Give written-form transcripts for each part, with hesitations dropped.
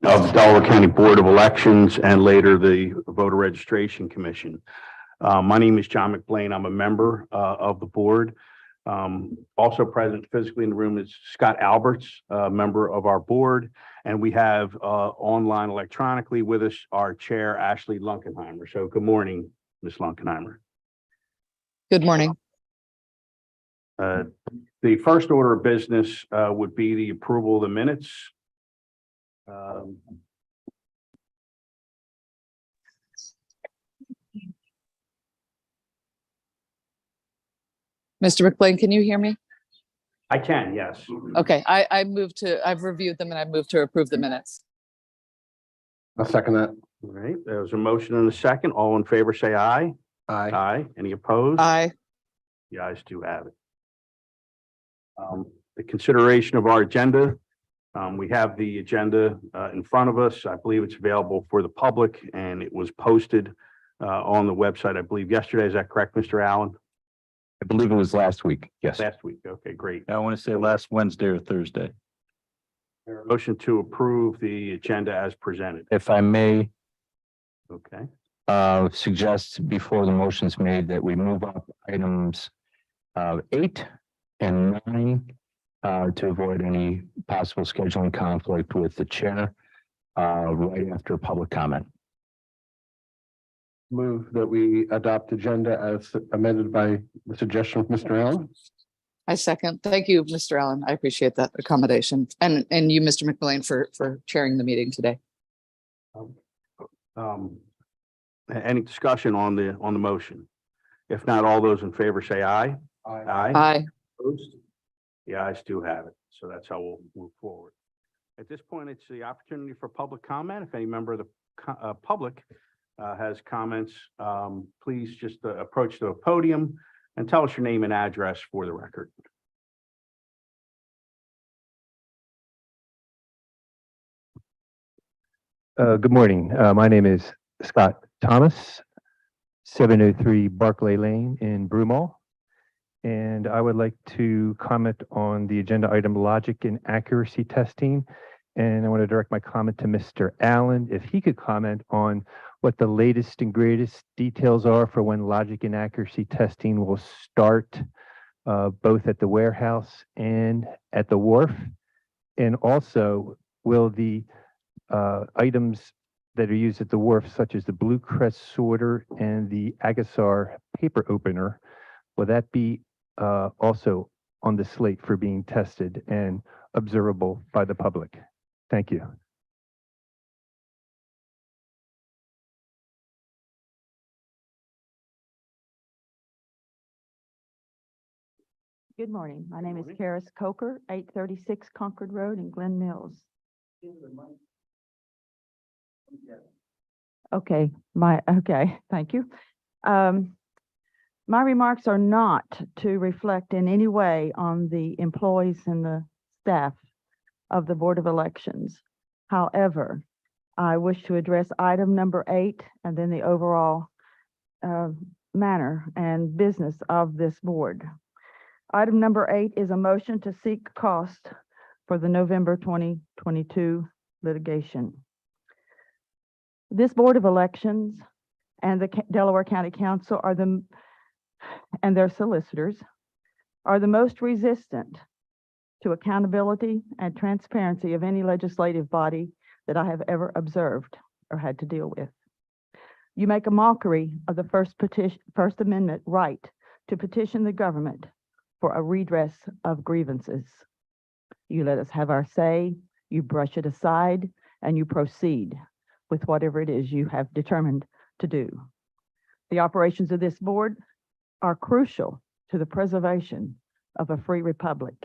of the Delaware County Board of Elections and later the Voter Registration Commission. My name is John McBlain. I'm a member of the board. Also present physically in the room is Scott Alberts, a member of our board, and we have online electronically with us our chair, Ashley Lunkenheimer. So good morning, Ms. Lunkenheimer. Good morning. The first order of business would be the approval of the minutes. Mr. McBlain, can you hear me? I can, yes. Okay, I've reviewed them and I moved to approve the minutes. I'll second that. All right, there's a motion and a second. All in favor, say aye. Aye. Aye. Any opposed? Aye. The ayes do have it. The consideration of our agenda. We have the agenda in front of us. I believe it's available for the public and it was posted on the website, I believe yesterday. Is that correct, Mr. Allen? I believe it was last week. Yes. Last week. Okay, great. I want to say last Wednesday or Thursday. Motion to approve the agenda as presented. If I may Okay. suggest before the motion's made that we move up items 8 and 9 to avoid any possible scheduling conflict with the chair right after public comment. Move that we adopt agenda as amended by the suggestion of Mr. Allen. I second. Thank you, Mr. Allen. I appreciate that accommodation. And you, Mr. McBlain, for chairing the meeting today. Any discussion on the motion? If not, all those in favor say aye. Aye. Aye. Opposed? The ayes do have it. So that's how we'll move forward. At this point, it's the opportunity for public comment. If any member of the public has comments, please just approach the podium and tell us your name and address for the record. Good morning. My name is Scott Thomas, 703 Barclay Lane in Broomall. And I would like to comment on the agenda item logic and accuracy testing. And I want to direct my comment to Mr. Allen, if he could comment on what the latest and greatest details are for when logic and accuracy testing will start, both at the warehouse and at the wharf. And also, will the items that are used at the wharf, such as the Blue Crest sorter and the Agassar paper opener, will that be also on the slate for being tested and observable by the public? Thank you. Good morning. My name is Karis Coker, 836 Concord Road in Glen Mills. Okay, thank you. My remarks are not to reflect in any way on the employees and the staff of the Board of Elections. However, I wish to address item number 8 and then the overall manner and business of this board. Item number 8 is a motion to seek cost for the November 2022 litigation. This Board of Elections and the Delaware County Council and their solicitors are the most resistant to accountability and transparency of any legislative body that I have ever observed or had to deal with. You make a mockery of the First Amendment right to petition the government for a redress of grievances. You let us have our say, you brush it aside, and you proceed with whatever it is you have determined to do. The operations of this board are crucial to the preservation of a free republic.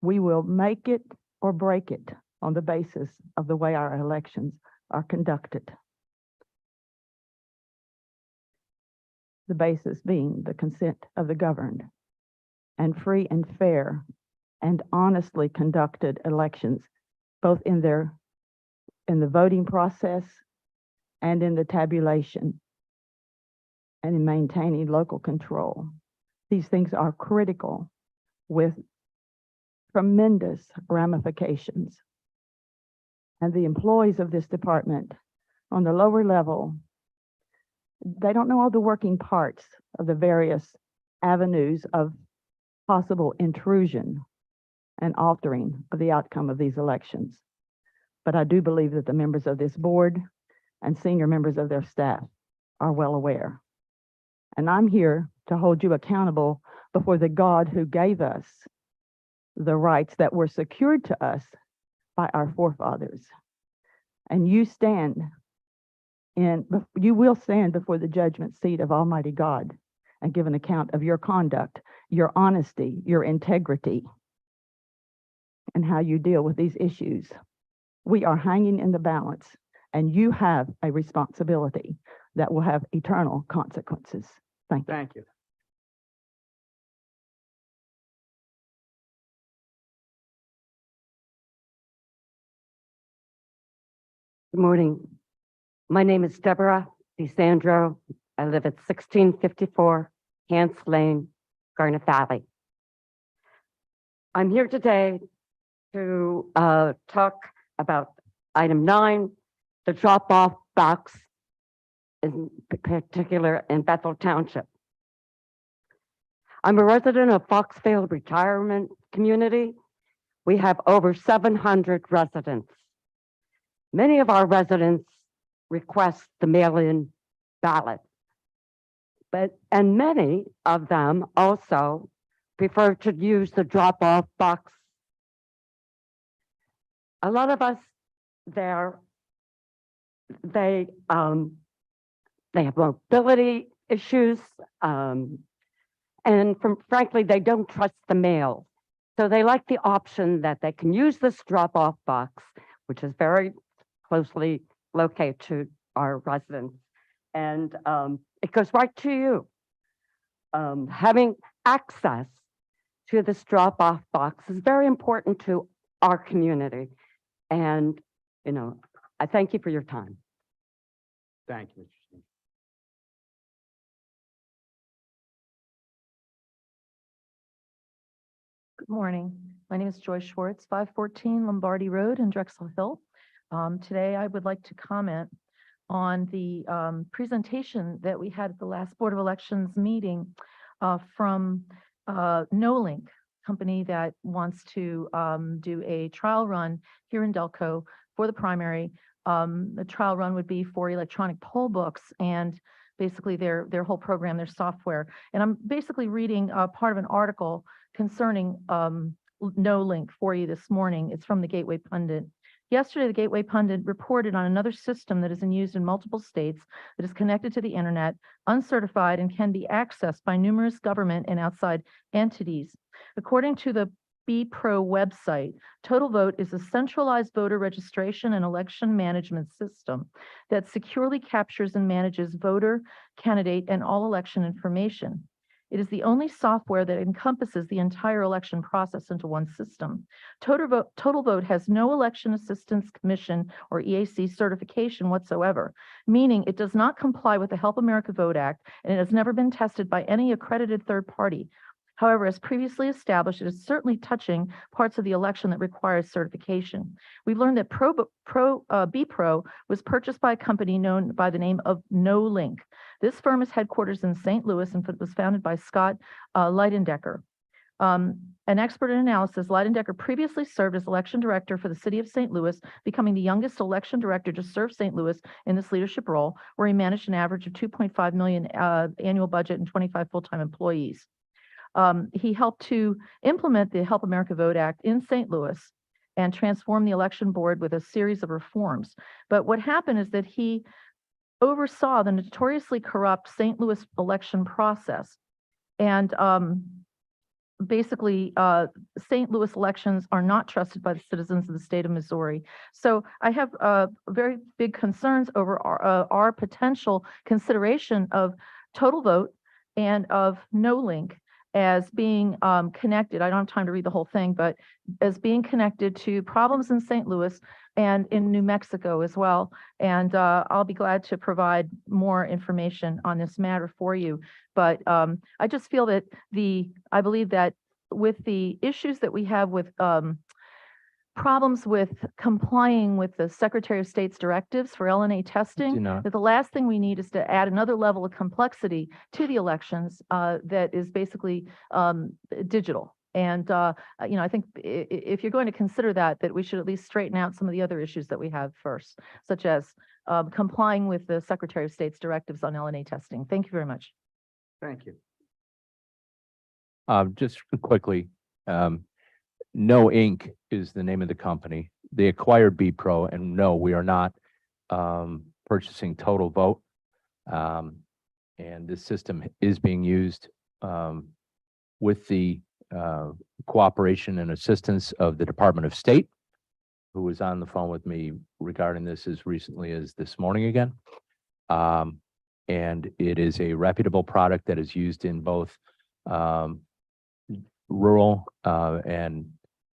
We will make it or break it on the basis of the way our elections are conducted. The basis being the consent of the governed and free and fair and honestly conducted elections, both in the voting process and in the tabulation and in maintaining local control. These things are critical with tremendous ramifications and the employees of this department on the lower level, they don't know all the working parts of the various avenues of possible intrusion and altering of the outcome of these elections. But I do believe that the members of this board and senior members of their staff are well aware. And I'm here to hold you accountable before the God who gave us the rights that were secured to us by our forefathers. And you will stand before the judgment seat of Almighty God and give an account of your conduct, your honesty, your integrity, and how you deal with these issues. We are hanging in the balance, and you have a responsibility that will have eternal consequences. Thank you. Thank you. Good morning. My name is Deborah DeSandro. I live at 1654 Hance Lane, Garnet Valley. I'm here today to talk about item 9, the drop-off box, in particular in Bethel Township. I'm a resident of Foxfield Retirement Community. We have over 700 residents. Many of our residents request the mail-in ballot, and many of them also prefer to use the drop-off box. A lot of us there, they have mobility issues, and frankly, they don't trust the mail. So they like the option that they can use this drop-off box, which is very closely located to our residents, and it goes right to you. Having access to this drop-off box is very important to our community, and I thank you for your time. Thank you, Mr. Steen. Good morning. My name is Joyce Schwartz, 514 Lombardi Road in Drexel Hill. Today, I would like to comment on the presentation that we had at the last Board of Elections meeting from NoLink, company that wants to do a trial run here in Delco for the primary. The trial run would be for electronic poll books and basically their whole program, their software. And I'm basically reading part of an article concerning NoLink for you this morning. It's from the Gateway Pundit. Yesterday, the Gateway Pundit reported on another system that is in use in multiple states that is connected to the internet, uncertified, and can be accessed by numerous government and outside entities. According to the BPro website, Total Vote is a centralized voter registration and election management system that securely captures and manages voter, candidate, and all election information. It is the only software that encompasses the entire election process into one system. Total Vote has no Election Assistance Commission or EAC certification whatsoever, meaning it does not comply with the Help America Vote Act, and it has never been tested by any accredited third party. However, as previously established, it is certainly touching parts of the election that requires certification. We've learned that BPro was purchased by a company known by the name of NoLink. This firm is headquarters in St. Louis and was founded by Scott Leidendecker. An expert in analysis, Leidendecker previously served as election director for the city of St. Louis, becoming the youngest election director to serve St. Louis in this leadership role, where he managed an average of $2.5 million annual budget and 25 full-time employees. He helped to implement the Help America Vote Act in St. Louis and transform the election board with a series of reforms. But what happened is that he oversaw the notoriously corrupt St. Louis election process. And basically, St. Louis elections are not trusted by the citizens of the state of Missouri. So I have very big concerns over our potential consideration of Total Vote and of NoLink as being connected. I don't have time to read the whole thing, but as being connected to problems in St. Louis and in New Mexico as well. And I'll be glad to provide more information on this matter for you. But I just feel that I believe that with the issues that we have with problems with complying with the Secretary of State's directives for LNA Do testing, not. that the last thing we need is to add another level of complexity to the elections that is basically digital. And, I think if you're going to consider that we should at least straighten out some of the other issues that we have first, such as complying with the Secretary of State's directives on LNA testing. Thank you very much. Thank you. Just quickly, No Inc. is the name of the company. They acquired B Pro, and no, we are not purchasing Total Vote. And this system is being used with the cooperation and assistance of the Department of State, who was on the phone with me regarding this as recently as this morning again. And it is a reputable product that is used in both rural and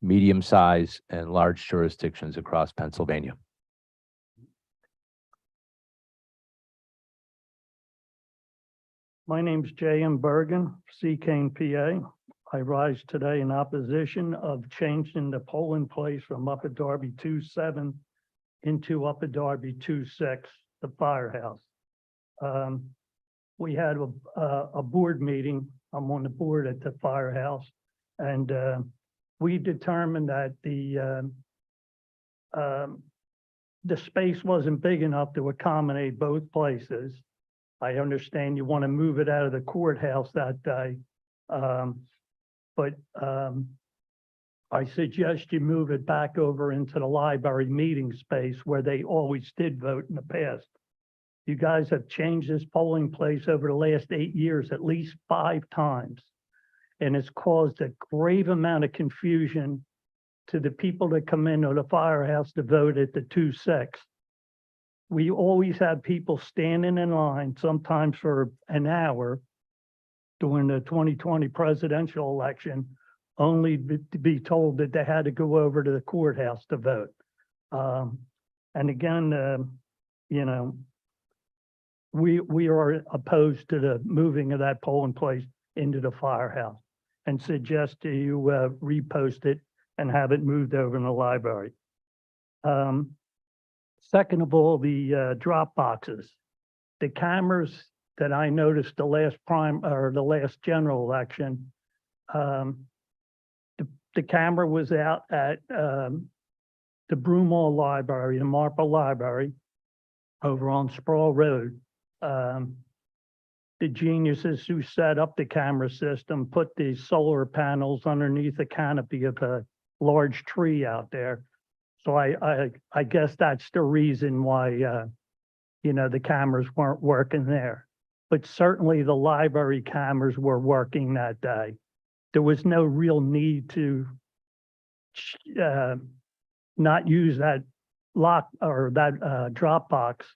medium-sized and large jurisdictions across Pennsylvania. My name's J.M. Bergen, Seacane, PA. I rise today in opposition of changing the polling place from Upper Darby 2-7 into Upper Darby 2-6, the firehouse. We had a board meeting. I'm on the board at the firehouse, and we determined that the space wasn't big enough to accommodate both places. I understand you want to move it out of the courthouse that day. But I suggest you move it back over into the library meeting space where they always did vote in the past. You guys have changed this polling place over the last 8 years at least 5 times. And it's caused a grave amount of confusion to the people that come into the firehouse to vote at the 2-6. We always have people standing in line, sometimes for an hour, during the 2020 presidential election, only to be told that they had to go over to the courthouse to vote. And again, we are opposed to the moving of that polling place into the firehouse, and suggest to you repost it and have it moved over in the library. Second of all, the drop boxes. The cameras that I noticed the last general election, the camera was out at the Broomall Library, the Marple Library, over on Sproul Road. The geniuses who set up the camera system put the solar panels underneath the canopy of a large tree out there. So I guess that's the reason why, the cameras weren't working there. But certainly the library cameras were working that day. There was no real need to not use that lock or that drop box,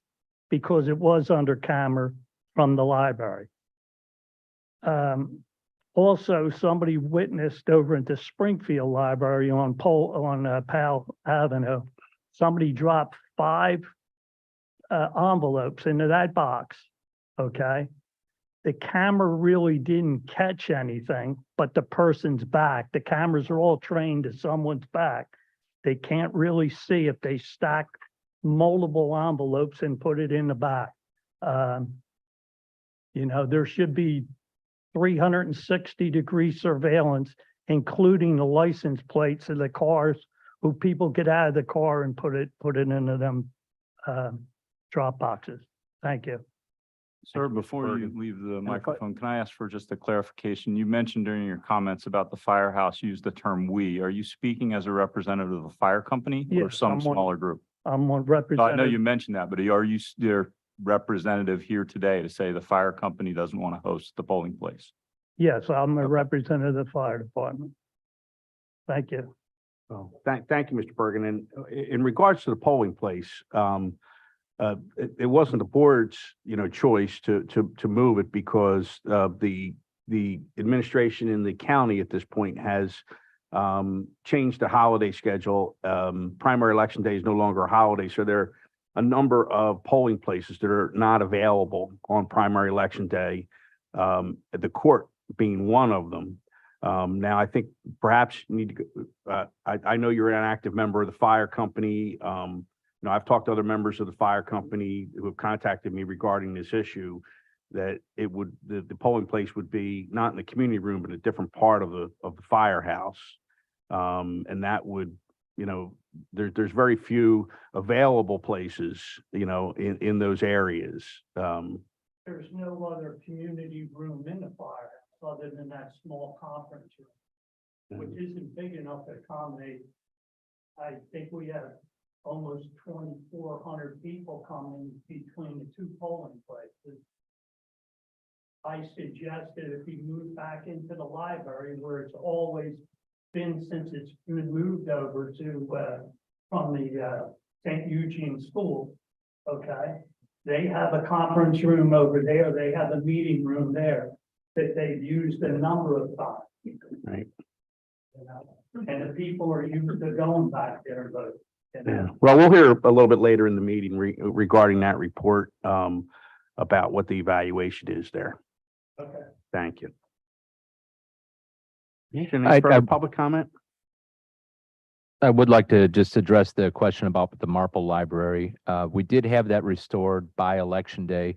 because it was under camera from the library. Also, somebody witnessed over at the Springfield Library on Powell Avenue, somebody dropped 5 envelopes into that box, okay? The camera really didn't catch anything but the person's back. The cameras are all trained to someone's back. They can't really see if they stack multiple envelopes and put it in the back. There should be 360-degree surveillance, including the license plates of the cars, who people get out of the car and put it into them drop boxes. Thank you. Sir, before you leave the microphone, can I ask for just a clarification? You mentioned during your comments about the firehouse, used the term "we." Are you speaking as a representative of the fire company or Yes, some I'm smaller group? I'm one So I know representative. you mentioned that, but are you their representative here today to say the fire company doesn't want to host the polling place? Yes, I'm a Okay. representative of the fire department. Thank you. Well, thank you, Mr. Bergen. And in regards to the polling place, it wasn't the board's, choice to move it, because the administration in the county at this point has changed the holiday schedule. Primary election day is no longer a holiday, so there are a number of polling places that are not available on primary election day. The court being one of them. Now, I think perhaps you need to, I know you're an active member of the fire company. I've talked to other members of the fire company who have contacted me regarding this issue, that it would, the polling place would be not in the community room, but a different part of the firehouse. And that would, there's very few available places, in those areas. There's no other community room in the firehouse other than that small conference room, which isn't big enough to accommodate. I think we have almost 2,400 people coming between the two polling places. I suggested if we move back into the library where it's always been since it's been moved over to, from the St. Eugene School, okay? They have a conference room over there, they have a meeting room there that they've used a number of times. Right. And the people are used to going back there, but. Yeah, well, we'll hear a little bit later in the meeting regarding that report, about what the evaluation is there. Okay. Thank you. Any further public comment? I would like to just address the question about the Marple Library. We did have that restored by Election Day.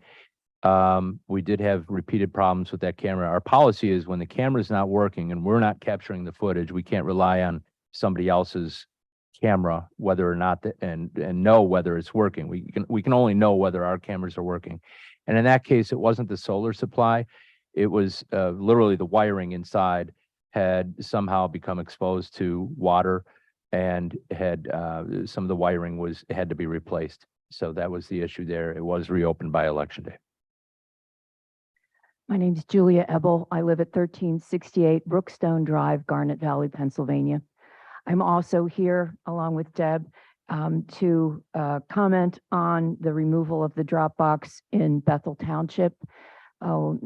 We did have repeated problems with that camera. Our policy is when the camera is not working and we're not capturing the footage, we can't rely on somebody else's camera, whether or not, and know whether it's working. We can only know whether our cameras are working. And in that case, it wasn't the solar supply. It was literally the wiring inside had somehow become exposed to water, and had some of the wiring had to be replaced. So that was the issue there. It was reopened by Election Day. My name's Julia Ebel. I live at 1368 Brookstone Drive, Garnet Valley, Pennsylvania. I'm also here, along with Deb, to comment on the removal of the drop box in Bethel Township.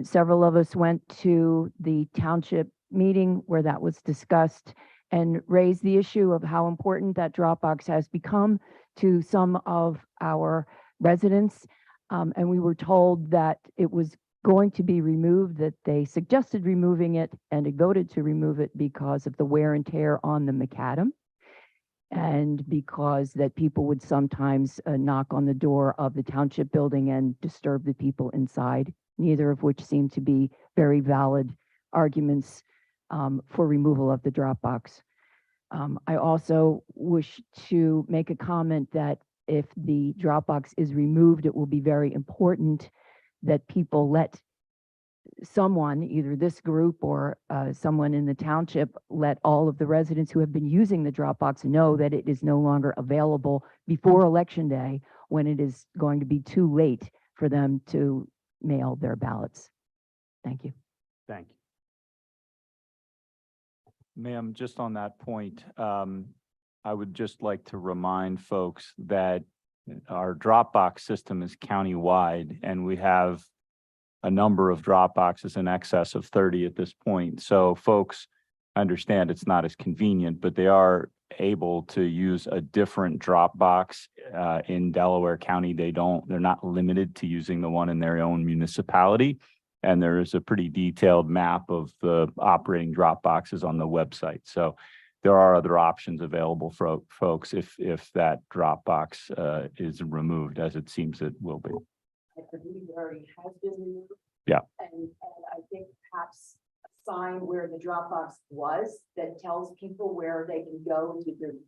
Several of us went to the township meeting where that was discussed and raised the issue of how important that drop box has become to some of our residents. And we were told that it was going to be removed, that they suggested removing it and they voted to remove it because of the wear and tear on the macadam, and because that people would sometimes knock on the door of the township building and disturb the people inside, neither of which seem to be very valid arguments for removal of the drop box. I also wish to make a comment that if the drop box is removed, it will be very important that people let someone, either this group or someone in the township, let all of the residents who have been using the drop box know that it is no longer available before Election Day, when it is going to be too late for them to mail their ballots. Thank you. Thank you. Ma'am, just on that point, I would just like to remind folks that our Dropbox system is countywide, and we have a number of drop boxes in excess of 30 at this point. So folks understand it's not as convenient, but they are able to use a different drop box in Delaware County. They're not limited to using the one in their own municipality. And there is a pretty detailed map of the operating drop boxes on the website. So there are other options available for folks if that drop box is removed, as it seems it will be. I believe it already has been removed. Yeah. And I think perhaps a sign where the Dropbox was that tells people where they can go to do.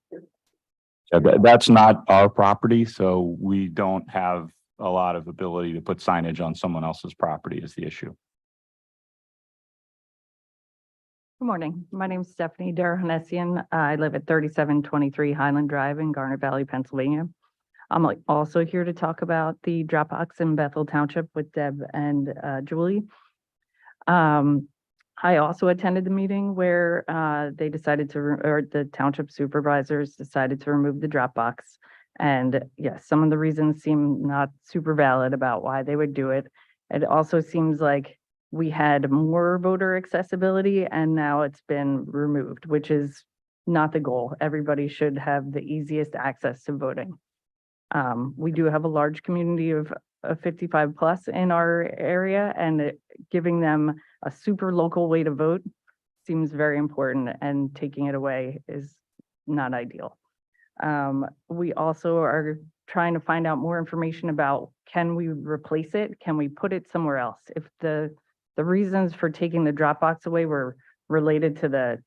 Yeah, that's not our property, so we don't have a lot of ability to put signage on someone else's property is the issue. Good morning. My name is Stephanie Darhanessian. I live at 3723 Highland Drive in Garnet Valley, Pennsylvania. I'm also here to talk about the Dropbox in Bethel Township with Deb and Julie. I also attended the meeting where they decided to, or the township supervisors decided to remove the Dropbox. And yes, some of the reasons seem not super valid about why they would do it. It also seems like we had more voter accessibility and now it's been removed, which is not the goal. Everybody should have the easiest access to voting. We do have a large community of 55 plus in our area, and giving them a super local way to vote seems very important and taking it away is not ideal. We also are trying to find out more information about, can we replace it? Can we put it somewhere else? If the reasons for taking the Dropbox away were related to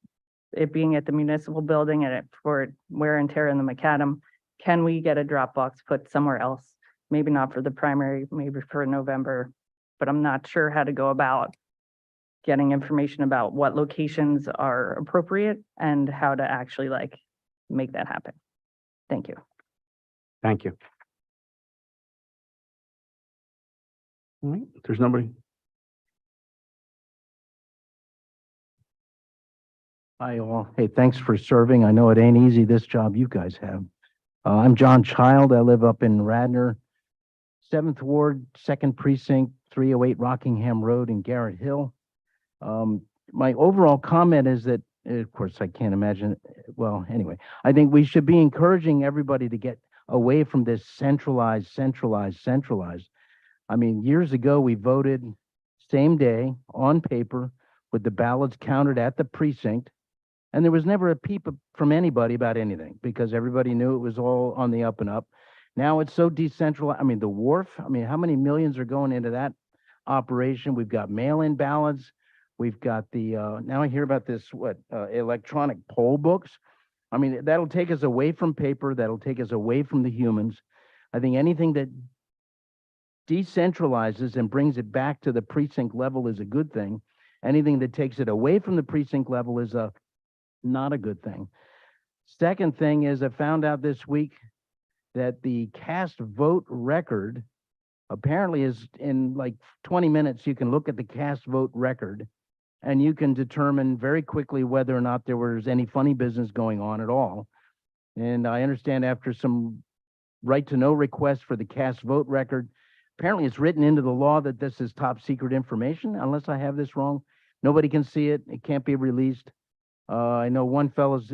it being at the municipal building and for wear and tear in the macadam, can we get a Dropbox put somewhere else? Maybe not for the primary, maybe for November, but I'm not sure how to go about getting information about what locations are appropriate and how to actually make that happen. Thank you. Thank you. All right, if there's nobody. Hi all. Hey, thanks for serving. I know it ain't easy, this job you guys have. I'm John Child. I live up in Radnor, 7th Ward, 2nd Precinct, 308 Rockingham Road in Garrett Hill. My overall comment is that, of course, I can't imagine, well, anyway, I think we should be encouraging everybody to get away from this centralized. I mean, years ago, we voted same day on paper with the ballots counted at the precinct. And there was never a peep from anybody about anything because everybody knew it was all on the up and up. Now it's so decentralized. I mean, the wharf, I mean, how many millions are going into that operation? We've got mail-in ballots. We've got the, now I hear about this, electronic poll books. I mean, that'll take us away from paper. That'll take us away from the humans. I think anything that decentralizes and brings it back to the precinct level is a good thing. Anything that takes it away from the precinct level is not a good thing. Second thing is I found out this week that the cast vote record apparently is in like 20 minutes. You can look at the cast vote record and you can determine very quickly whether or not there was any funny business going on at all. And I understand after some right to know requests for the cast vote record, apparently it's written into the law that this is top secret information, unless I have this wrong. Nobody can see it. It can't be released. I know one fellow's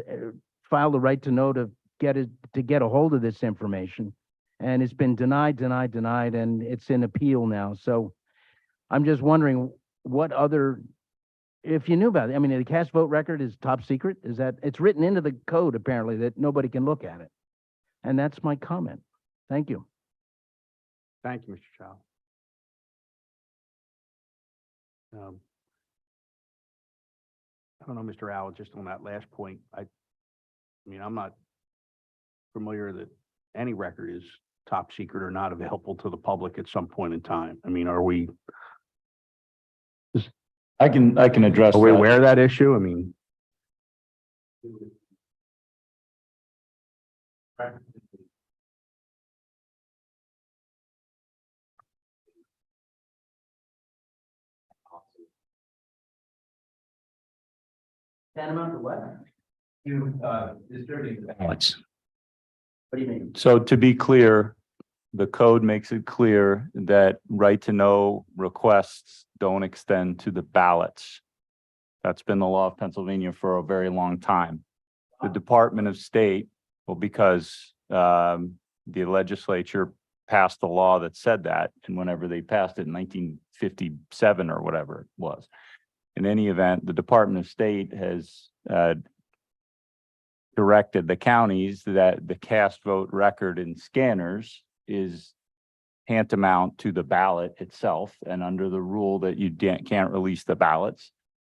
filed a right to know to get a hold of this information, and it's been denied, and it's in appeal now. So I'm just wondering what other, if you knew about it, I mean, the cast vote record is top secret. Is that, it's written into the code apparently that nobody can look at it. And that's my comment. Thank you. Thank you, Mr. Child. I don't know, Mr. Allen, just on that last point, I mean, I'm not familiar that any record is top secret or not available to the public at some point in time. I mean, are we I can address aware that. of that issue? I mean, Tantamount to what? You, distributing the ballots. What do you mean? So to be clear, the code makes it clear that right to know requests don't extend to the ballots. That's been the law of Pennsylvania for a very long time. The Department of State, well, because the legislature passed a law that said that, and whenever they passed it in 1957 or whatever it was. In any event, the Department of State has directed the counties that the cast vote record in scanners is tantamount to the ballot itself. And under the rule that you can't release the ballots,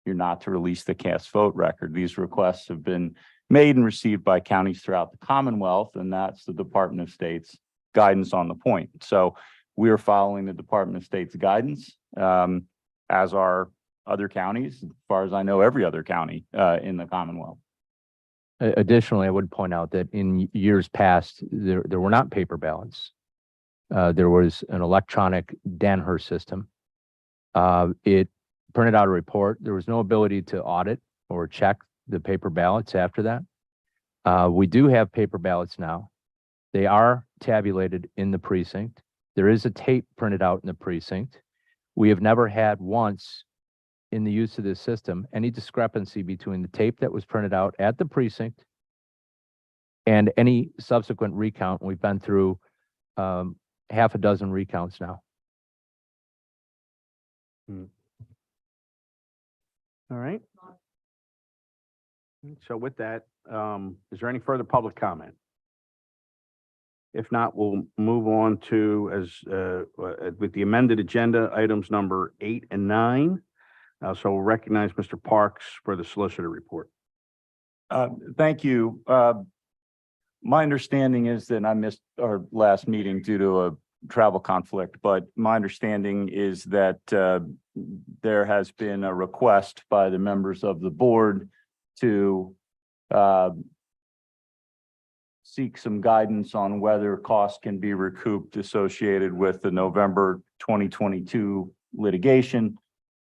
you're not to release the cast vote record. These requests have been made and received by counties throughout the Commonwealth, and that's the Department of State's guidance on the point. So we are following the Department of State's guidance, as are other counties, as far as I know, every other county in the Commonwealth. Additionally, I would point out that in years past, there were not paper ballots. There was an electronic Danher system. It printed out a report. There was no ability to audit or check the paper ballots after that. We do have paper ballots now. They are tabulated in the precinct. There is a tape printed out in the precinct. We have never had once in the use of this system any discrepancy between the tape that was printed out at the precinct and any subsequent recount. We've been through half a dozen recounts now. all right. So with that, is there any further public comment? If not, we'll move on to with the amended agenda, items number 8 and 9. So we'll recognize Mr. Parks for the solicitor report. Thank you. My understanding is that I missed our last meeting due to a travel conflict, but my understanding is that there has been a request by the members of the board to seek some guidance on whether costs can be recouped associated with the November 2022 litigation.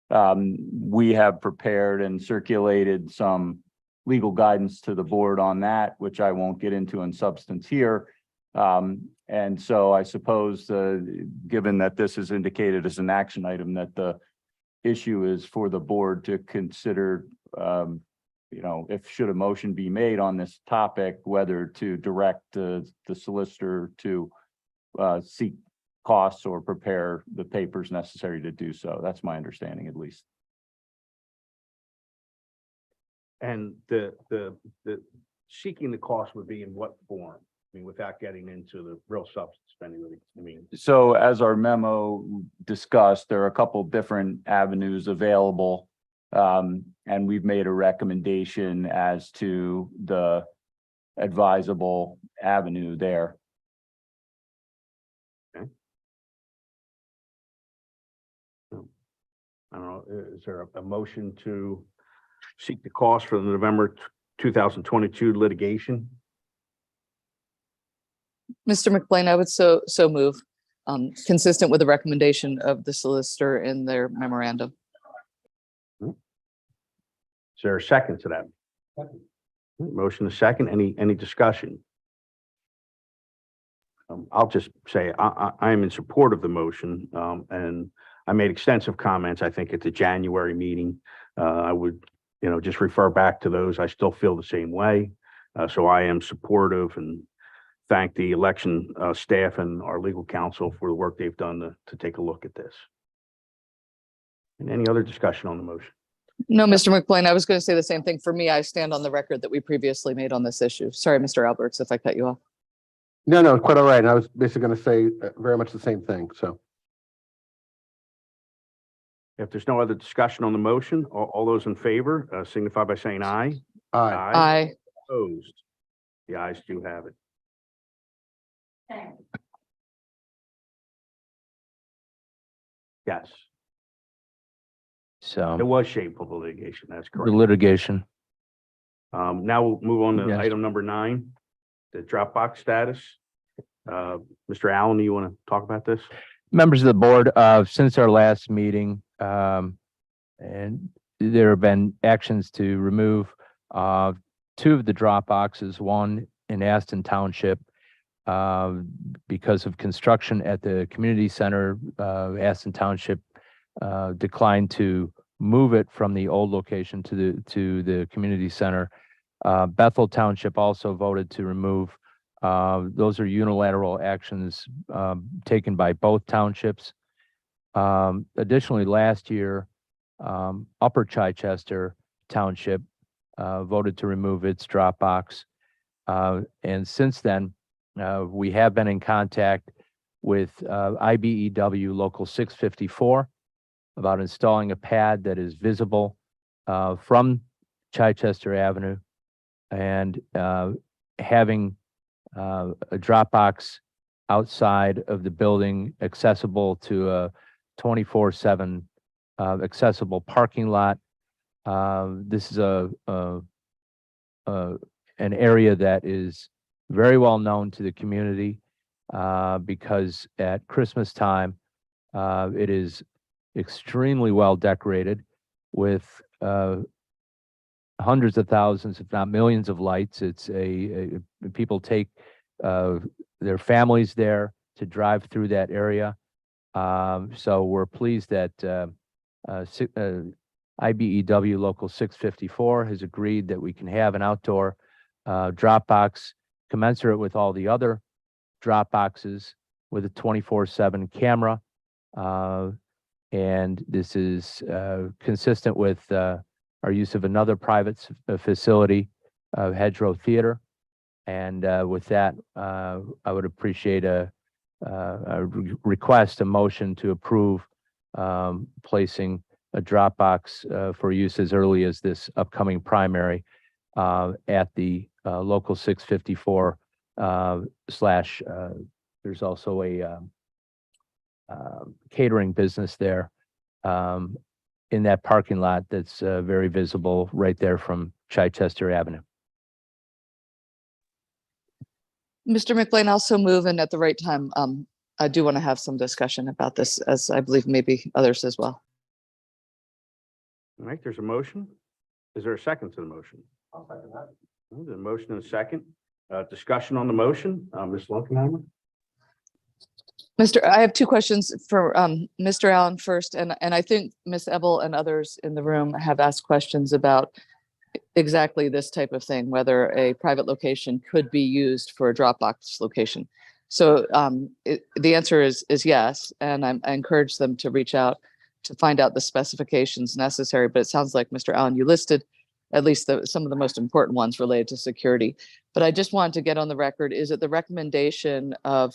We have prepared and circulated some legal guidance to the board on that, which I won't get into in substance here. And so I suppose, given that this is indicated as an action item, that the issue is for the board to consider, if should a motion be made on this topic, whether to direct the solicitor to seek costs or prepare the papers necessary to do so. That's my understanding, at least. And the seeking the cost would be in what form? I mean, without getting into the real substance spending, So as our memo discussed, there are a couple different avenues available. And we've made a recommendation as to the advisable avenue there. Okay. So, I don't know, is there a motion to seek the cost for the November 2022 litigation? Mr. McBlain, I would so move, consistent with the recommendation of the solicitor in their memorandum. Is there a second to that? Motion is second. Any discussion? I'll just say I am in support of the motion, and I made extensive comments, I think, at the January meeting. I would, just refer back to those. I still feel the same way. So I am supportive and thank the election staff and our legal counsel for the work they've done to take a look at this. And any other discussion on the motion? No, Mr. McBlain, I was going to say the same thing. For me, I stand on the record that we previously made on this issue. Sorry, Mr. Alberts, if I cut you off. No, quite all right. And I was basically going to say very much the same thing. So If there's no other discussion on the motion, all those in favor signify by saying aye. aye. Aye. Opposed? The ayes do have it. Yes, it So was shameful litigation. That's the correct. litigation. Now we'll move on to Yes. item number 9, the Dropbox status. Mr. Allen, do you want to talk about this? Members of the board, since our last meeting, and there have been actions to remove 2 of the drop boxes, one in Aston Township. Because of construction at the community center, Aston Township declined to move it from the old location to the community center. Bethel Township also voted to remove. Those are unilateral actions taken by both townships. Additionally, last year, Upper Chichester Township voted to remove its drop box. And since then, we have been in contact with IBEW Local 654 about installing a pad that is visible from Chichester Avenue and having a drop box outside of the building accessible to a 24/7 accessible parking lot. This is an area that is very well known to the community because at Christmas time, it is extremely well decorated with hundreds of thousands, if not millions of lights. It's people take their families there to drive through that area. So we're pleased that IBEW Local 654 has agreed that we can have an outdoor drop box commensurate with all the other drop boxes with a 24/7 camera. And this is consistent with our use of another private facility, Hedgerow Theater. And with that, I would appreciate a request, a motion to approve placing a Dropbox for use as early as this upcoming primary at the local 654 slash, there's also a catering business there in that parking lot that's very visible right there from Chichester Avenue. Mr. McLean, also move, and at the right time, I do want to have some discussion about this, as I believe maybe others as well. All right, there's a motion. Is there a second to the motion? I'll second that. There's a motion and a second. Discussion on the motion. Ms. Lunkenheimer? I have two questions for Mr. Allen first, and I think Ms. Ebel and others in the room have asked questions about exactly this type of thing, whether a private location could be used for a Dropbox location. So the answer is yes, and I encourage them to reach out to find out the specifications necessary. But it sounds like, Mr. Allen, you listed at least some of the most important ones related to security. But I just wanted to get on the record, is it the recommendation of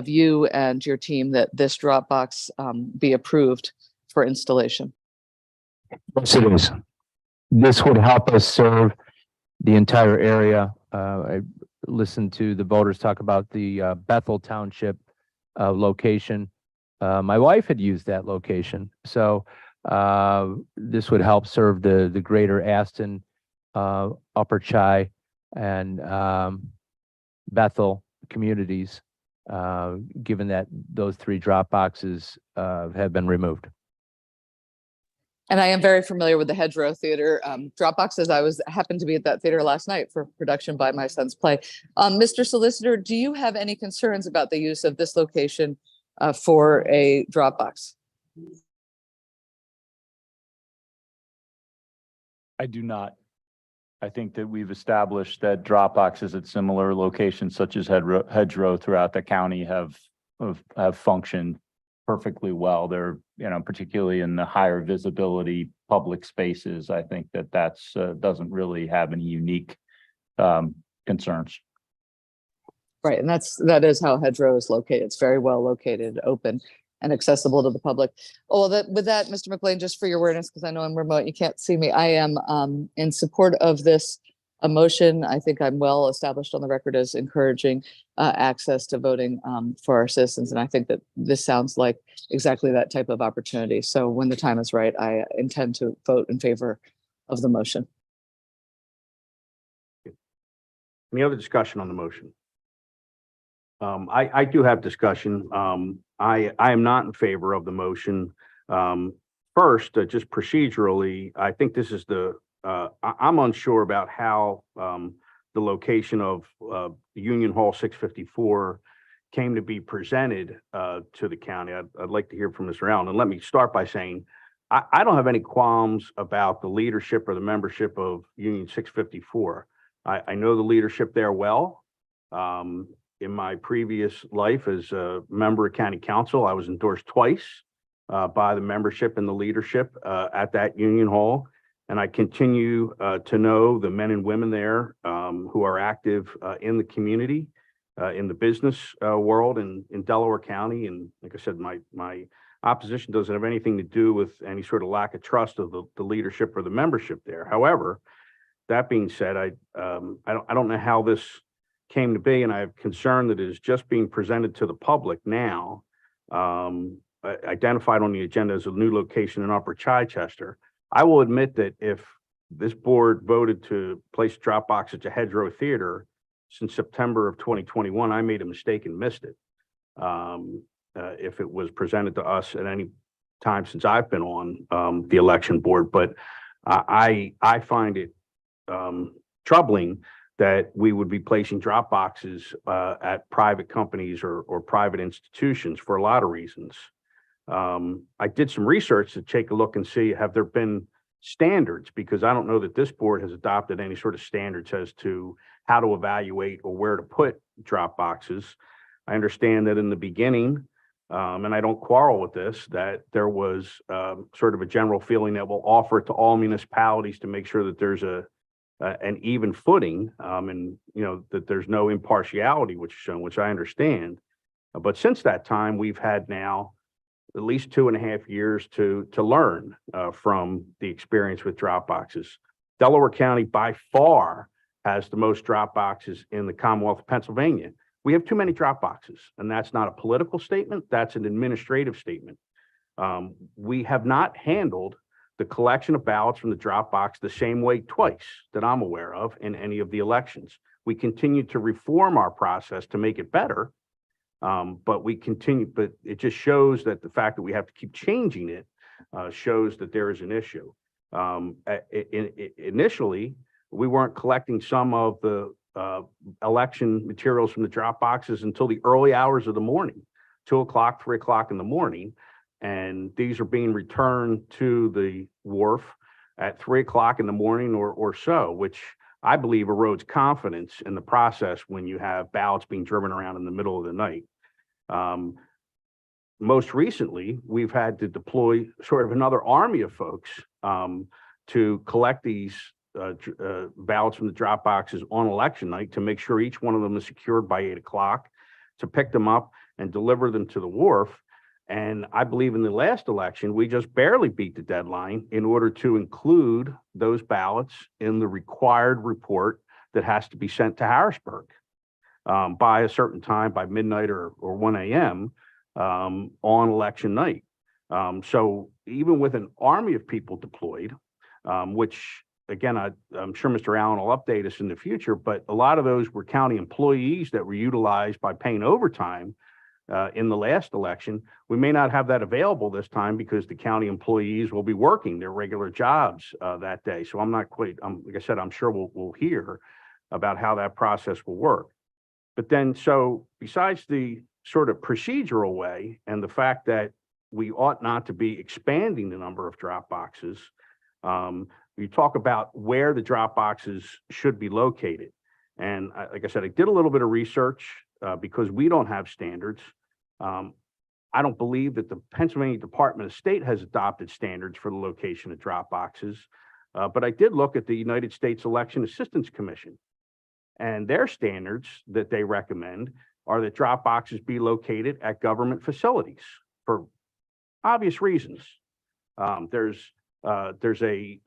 you and your team that this Dropbox be approved for installation? Yes, it is. This would help us serve the entire area. I listened to the voters talk about the Bethel Township location. My wife had used that location. So this would help serve the greater Aston, Upper Chi, and Bethel communities, given that those three drop boxes have been removed. And I am very familiar with the Hedgerow Theater Dropboxes. I happened to be at that theater last night for production by my son's play. Mr. Solicitor, do you have any concerns about the use of this location for a Dropbox? I do not. I think that we've established that Dropboxes at similar locations such as Hedgerow throughout the county have functioned perfectly well. They're, particularly in the higher visibility public spaces. I think that that's doesn't really have any unique concerns. Right, and that is how Hedgerow is located. It's very well located, open, and accessible to the public. Oh, well, with that, Mr. McLean, just for your awareness, because I know I'm remote, you can't see me. I am in support of this motion. I think I'm well established on the record as encouraging access to voting for our citizens, and I think that this sounds like exactly that type of opportunity. So when the time is right, I intend to vote in favor of the motion. Any other discussion on the motion? I do have discussion. I am not in favor of the motion. First, just procedurally, I think this is I'm unsure about how the location of Union Hall 654 came to be presented to the county. I'd like to hear from Mr. Allen. And let me start by saying, I don't have any qualms about the leadership or the membership of Union 654. I know the leadership there well. In my previous life as a member of county council, I was endorsed twice by the membership and the leadership at that Union Hall. And I continue to know the men and women there who are active in the community, in the business world and in Delaware County. And like I said, my opposition doesn't have anything to do with any sort of lack of trust of the leadership or the membership there. However, that being said, I don't know how this came to be, and I have concern that it is just being presented to the public now, identified on the agenda as a new location in Upper Chichester. I will admit that if this board voted to place Dropbox at the Hedgerow Theater since September of 2021, I made a mistake and missed it. If it was presented to us at any time since I've been on the election board, but I find it troubling that we would be placing drop boxes at private companies or private institutions for a lot of reasons. I did some research to take a look and see, have there been standards? Because I don't know that this board has adopted any sort of standards as to how to evaluate or where to put drop boxes. I understand that in the beginning, and I don't quarrel with this, that there was sort of a general feeling that we'll offer it to all municipalities to make sure that there's an even footing, and that there's no impartiality, which is shown, which I understand. But since that time, we've had now at least 2.5 years to learn from the experience with drop boxes. Delaware County by far has the most drop boxes in the Commonwealth of Pennsylvania. We have too many drop boxes, and that's not a political statement, that's an administrative statement. We have not handled the collection of ballots from the drop box the same way twice that I'm aware of in any of the elections. We continue to reform our process to make it better, but it just shows that the fact that we have to keep changing it shows that there is an issue. Initially, we weren't collecting some of the election materials from the drop boxes until the early hours of the morning, 2 o'clock, 3 o'clock in the morning. And these are being returned to the wharf at 3 o'clock in the morning or so, which I believe erodes confidence in the process when you have ballots being driven around in the middle of the night. Most recently, we've had to deploy sort of another army of folks to collect these ballots from the drop boxes on election night to make sure each one of them is secured by 8 o'clock, to pick them up and deliver them to the wharf. And I believe in the last election, we just barely beat the deadline in order to include those ballots in the required report that has to be sent to Harrisburg by a certain time, by midnight or 1 a.m. On election night. So even with an army of people deployed, which again, I'm sure Mr. Allen will update us in the future, but a lot of those were county employees that were utilized by paying overtime in the last election. We may not have that available this time because the county employees will be working their regular jobs that day. So I'm not quite, like I said, I'm sure we'll hear about how that process will work. But then, so besides the sort of procedural way and the fact that we ought not to be expanding the number of drop boxes, you talk about where the drop boxes should be located. And like I said, I did a little bit of research because we don't have standards. I don't believe that the Pennsylvania Department of State has adopted standards for the location of drop boxes, but I did look at the United States Election Assistance Commission, and their standards that they recommend are that drop boxes be located at government facilities for obvious reasons. There's a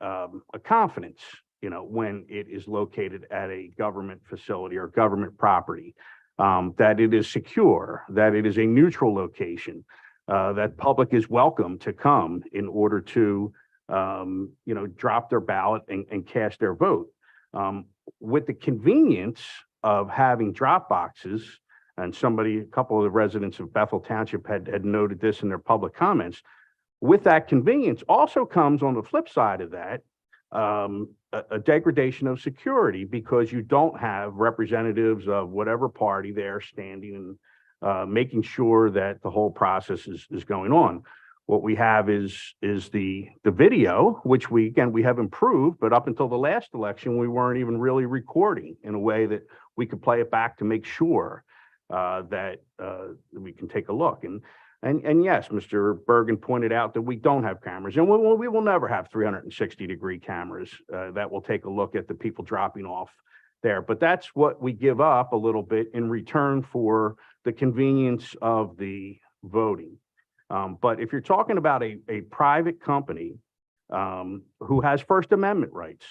confidence, when it is located at a government facility or government property, that it is secure, that it is a neutral location, that public is welcome to come in order to, drop their ballot and cast their vote. With the convenience of having drop boxes, and a couple of the residents of Bethel Township had noted this in their public comments, with that convenience also comes, on the flip side of that, a degradation of security, because you don't have representatives of whatever party there standing and making sure that the whole process is going on. What we have is the video, which we have improved, but up until the last election, we weren't even really recording in a way that we could play it back to make sure that we can take a look. And yes, Mr. Bergen pointed out that we don't have cameras, and we will never have 360-degree cameras that will take a look at the people dropping off there. But that's what we give up a little bit in return for the convenience of the voting. But if you're talking about a private company who has First Amendment rights,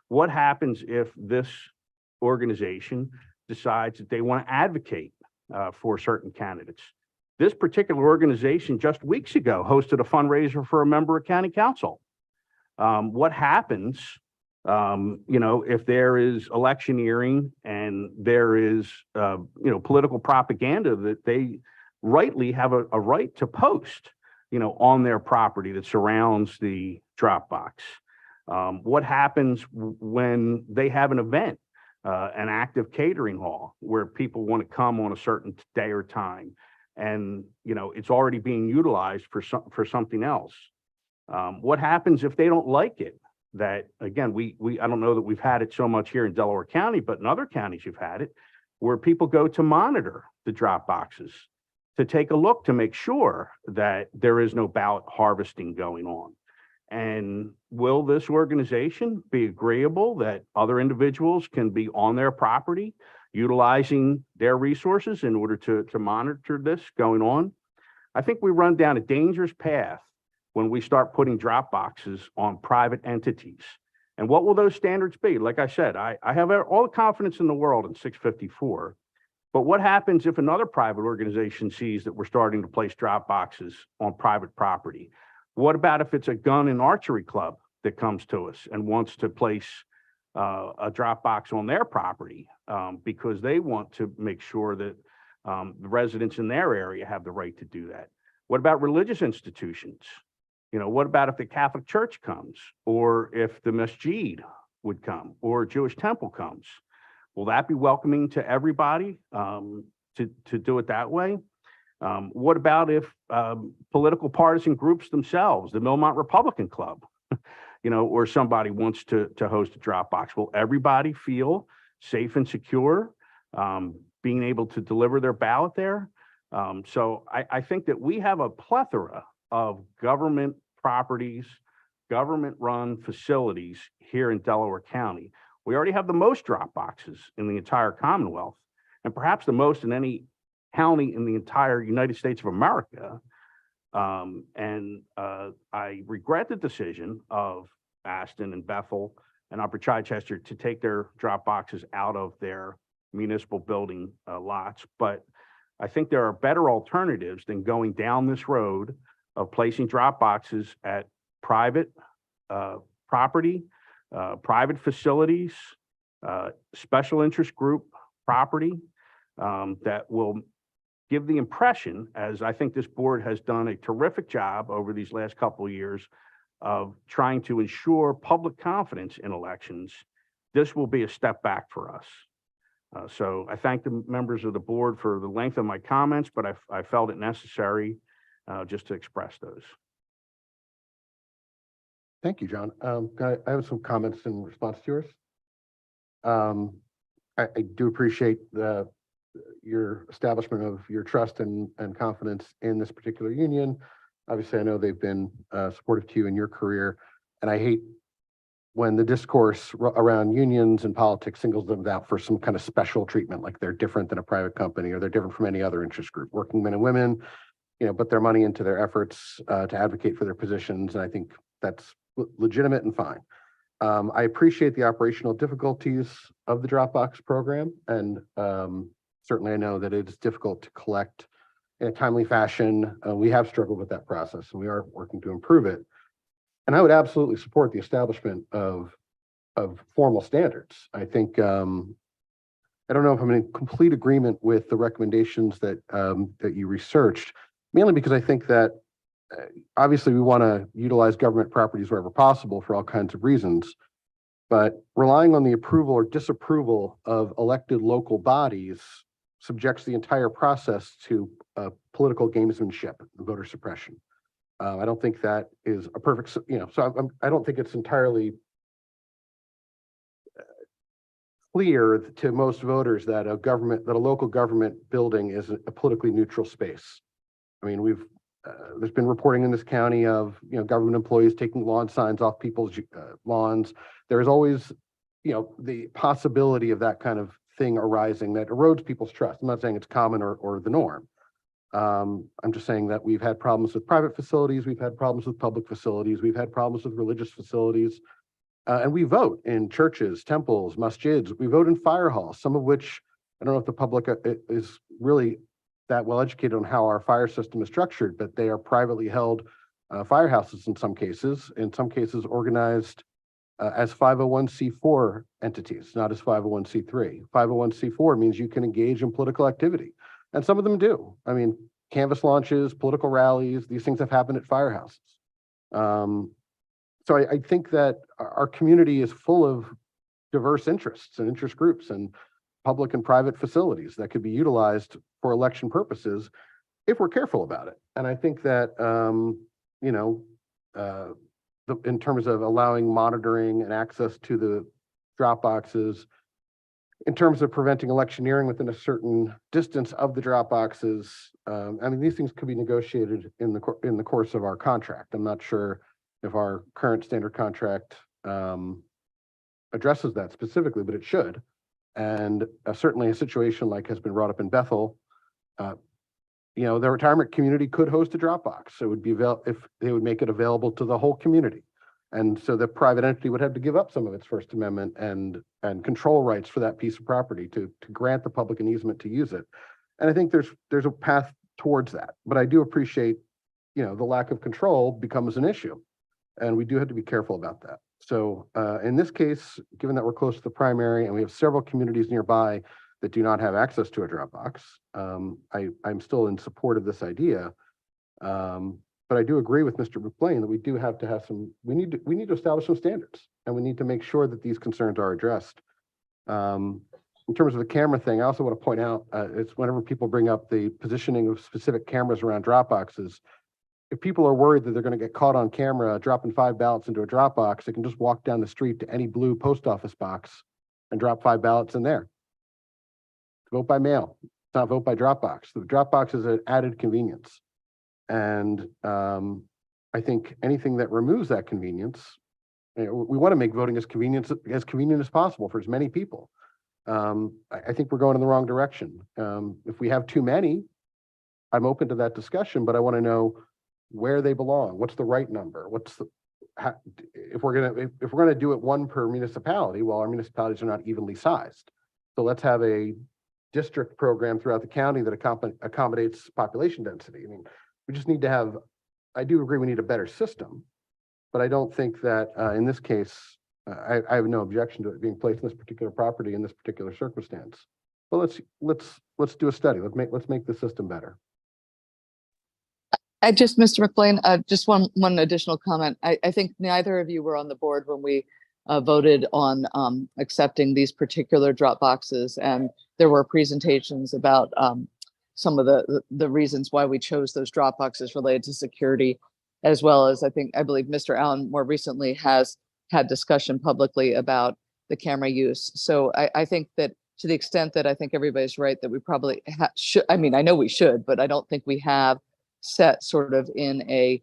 what happens if this organization decides that they want to advocate for certain candidates? This particular organization just weeks ago hosted a fundraiser for a member of county council. What happens, if there is electioneering and there is, political propaganda that they rightly have a right to post, on their property that surrounds the drop box? What happens when they have an event, an active catering hall where people want to come on a certain day or time, and it's already being utilized for something else? What happens if they don't like it? That again, I don't know that we've had it so much here in Delaware County, but in other counties you've had it, where people go to monitor the drop boxes. to take a look to make sure that there is no ballot harvesting going on. And will this organization be agreeable that other individuals can be on their property, utilizing their resources in order to monitor this going on? I think we run down a dangerous path when we start putting drop boxes on private entities. And what will those standards be? Like I said, I have all the confidence in the world in 654. But what happens if another private organization sees that we're starting to place drop boxes on private property? What about if it's a gun and archery club that comes to us and wants to place a drop box on their property because they want to make sure that the residents in their area have the right to do that? What about religious institutions? You know, what about if the Catholic Church comes, or if the masjid would come, or Jewish temple comes? Will that be welcoming to everybody to do it that way? What about if political partisan groups themselves, the Millmont Republican Club, you know, or somebody wants to host a drop box? Will everybody feel safe and secure being able to deliver their ballot there? So I think that we have a plethora of government properties, government-run facilities here in Delaware County. We already have the most drop boxes in the entire Commonwealth, and perhaps the most in any county in the entire United States of America. I regret the decision of Aston and Bethel and Upper Chichester to take their drop boxes out of their municipal building lots. But I think there are better alternatives than going down this road of placing drop boxes at private property, private facilities, special interest group property that will give the impression, as I think this board has done a terrific job over these last couple of years, of trying to ensure public confidence in elections. This will be a step back for us. So I thank the members of the board for the length of my comments, but I felt it necessary just to express those. Thank you, John. I have some comments in response to yours. I do appreciate your establishment of your trust and confidence in this particular union. Obviously, I know they've been supportive to you in your career, and I hate when the discourse around unions and politics singles them out for some kind of special treatment, like they're different than a private company or they're different from any other interest group. Working men and women, you know, put their money into their efforts to advocate for their positions, and I think that's legitimate and fine. I appreciate the operational difficulties of the Dropbox program, and certainly I know that it's difficult to collect in a timely fashion. We have struggled with that process, and we are working to improve it. And I would absolutely support the establishment of formal standards. I think I don't know if I'm in complete agreement with the recommendations that that you researched, mainly because I think that obviously we want to utilize government properties wherever possible for all kinds of reasons, but relying on the approval or disapproval of elected local bodies subjects the entire process to political gamesmanship and voter suppression. I don't think that is a perfect, you know, so I don't think it's entirely clear to most voters that a local government building is a politically neutral space. I mean, there's been reporting in this county of, you know, government employees taking lawn signs off people's lawns. There's always, you know, the possibility of that kind of thing arising that erodes people's trust. I'm not saying it's common or the norm. I'm just saying that we've had problems with private facilities, we've had problems with public facilities, we've had problems with religious facilities, and we vote in churches, temples, masjids, we vote in fire halls, some of which I don't know if the public is really that well educated on how our fire system is structured, but they are privately held firehouses in some cases organized as 501c4 entities, not as 501c3. 501c4 means you can engage in political activity. And some of them do. I mean, canvas launches, political rallies, these things have happened at firehouses. So I think that our community is full of diverse interests and interest groups and public and private facilities that could be utilized for election purposes if we're careful about it. And I think that, you know, in terms of allowing monitoring and access to the drop boxes, in terms of preventing electioneering within a certain distance of the drop boxes, I mean, these things could be negotiated in the course of our contract. I'm not sure if our current standard contract addresses that specifically, but it should. And certainly a situation like has been brought up in Bethel, you know, the retirement community could host a Dropbox. So it would be if they would make it available to the whole community. And so the private entity would have to give up some of its First Amendment and control rights for that piece of property to grant the public an easement to use it. And I think there's a path towards that. But I do appreciate, you know, the lack of control becomes an issue. And we do have to be careful about that. So in this case, given that we're close to the primary and we have several communities nearby that do not have access to a Dropbox, I'm still in support of this idea. But I do agree with Mr. McBlain that we do have to have we need to establish some standards, and we need to make sure that these concerns are addressed. In terms of the camera thing, I also want to point out, it's whenever people bring up the positioning of specific cameras around Dropboxes, if people are worried that they're going to get caught on camera dropping 5 ballots into a Dropbox, they can just walk down the street to any blue post office box and drop 5 ballots in there. Vote by mail, it's not vote by Dropbox. The Dropbox is an added convenience. And I think anything that removes that convenience, you know, we want to make voting as convenient as possible for as many people. I think we're going in the wrong direction. If we have too many, I'm open to that discussion, but I want to know where they belong. What's the right number? If we're gonna do it one per municipality, well, our municipalities are not evenly sized. So let's have a district program throughout the county that accommodates population density. I mean, we just need to have, I do agree we need a better system, but I don't think that in this case, I have no objection to it being placed in this particular property in this particular circumstance. But let's do a study. Let's make the system better. Mr. McBlain, just one additional comment. I think neither of you were on the board when we voted on accepting these particular drop boxes, and there were presentations about some of the reasons why we chose those drop boxes related to security, as well as I believe Mr. Allen more recently has had discussion publicly about the camera use. So I think that to the extent that I think everybody's right that we probably should, I mean, I know we should, but I don't think we have set sort of in a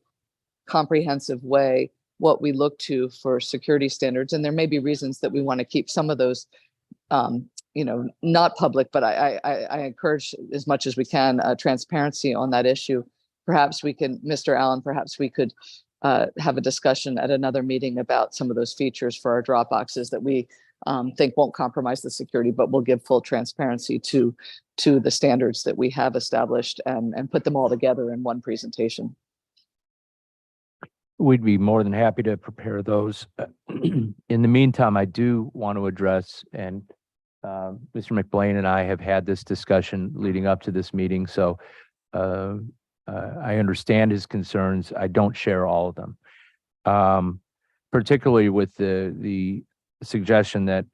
comprehensive way what we look to for security standards. And there may be reasons that we want to keep some of those, you know, not public, but I encourage as much as we can transparency on that issue. Perhaps we can, Mr. Allen, perhaps we could have a discussion at another meeting about some of those features for our drop boxes that we think won't compromise the security, but will give full transparency to the standards that we have established and put them all together in one presentation. We'd be more than happy to prepare those. In the meantime, I do want to address, and Mr. McBlain and I have had this discussion leading up to this meeting, so I understand his concerns. I don't share all of them, particularly with the suggestion that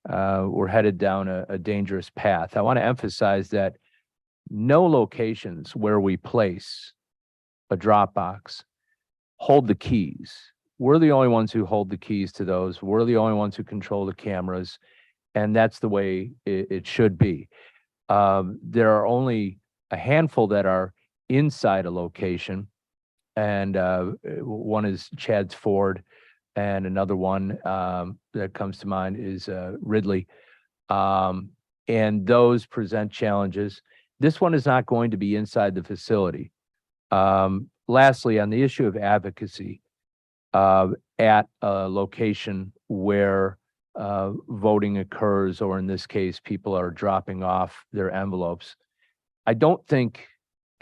we're headed down a dangerous path. I want to emphasize that no locations where we place a Dropbox hold the keys. We're the only ones who hold the keys to those. We're the only ones who control the cameras, and that's the way it should be. There are only a handful that are inside a location, and one is Chad's Ford, and another one that comes to mind is Ridley. And those present challenges. This one is not going to be inside the facility. Lastly, on the issue of advocacy at a location where voting occurs, or in this case, people are dropping off their envelopes, I don't think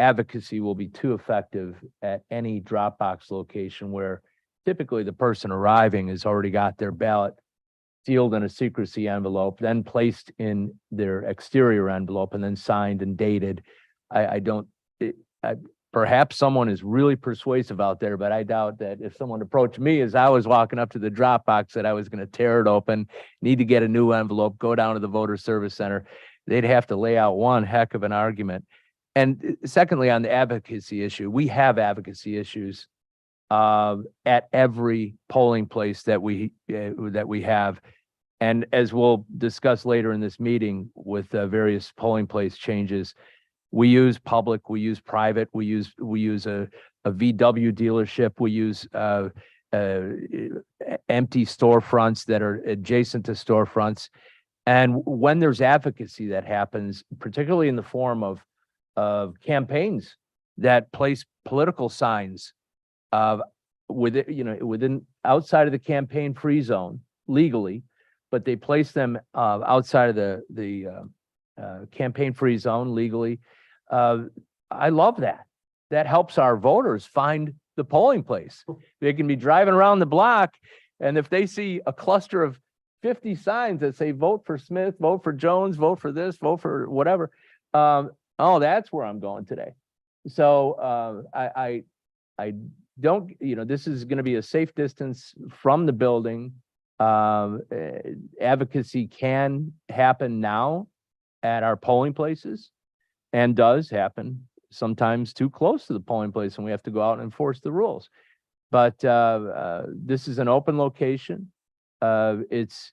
advocacy will be too effective at any Dropbox location where typically the person arriving has already got their ballot sealed in a secrecy envelope, then placed in their exterior envelope, and then signed and dated. Perhaps someone is really persuasive out there, but I doubt that if someone approached me as I was walking up to the Dropbox that I was going to tear it open, need to get a new envelope, go down to the voter service center. They'd have to lay out one heck of an argument. And secondly, on the advocacy issue, we have advocacy issues at every polling place that we have. And as we'll discuss later in this meeting with various polling place changes, we use public, we use private, we use a VW dealership, we use empty storefronts that are adjacent to storefronts. And when there's advocacy that happens, particularly in the form of campaigns that place political signs within outside of the campaign free zone legally, but they place them outside of the campaign free zone legally. I love that. That helps our voters find the polling place. They can be driving around the block, and if they see a cluster of 50 signs that say vote for Smith, vote for Jones, vote for this, vote for whatever, oh, that's where I'm going today. So I don't, this is going to be a safe distance from the building. Advocacy can happen now at our polling places and does happen sometimes too close to the polling place, and we have to go out and enforce the rules. But this is an open location. It's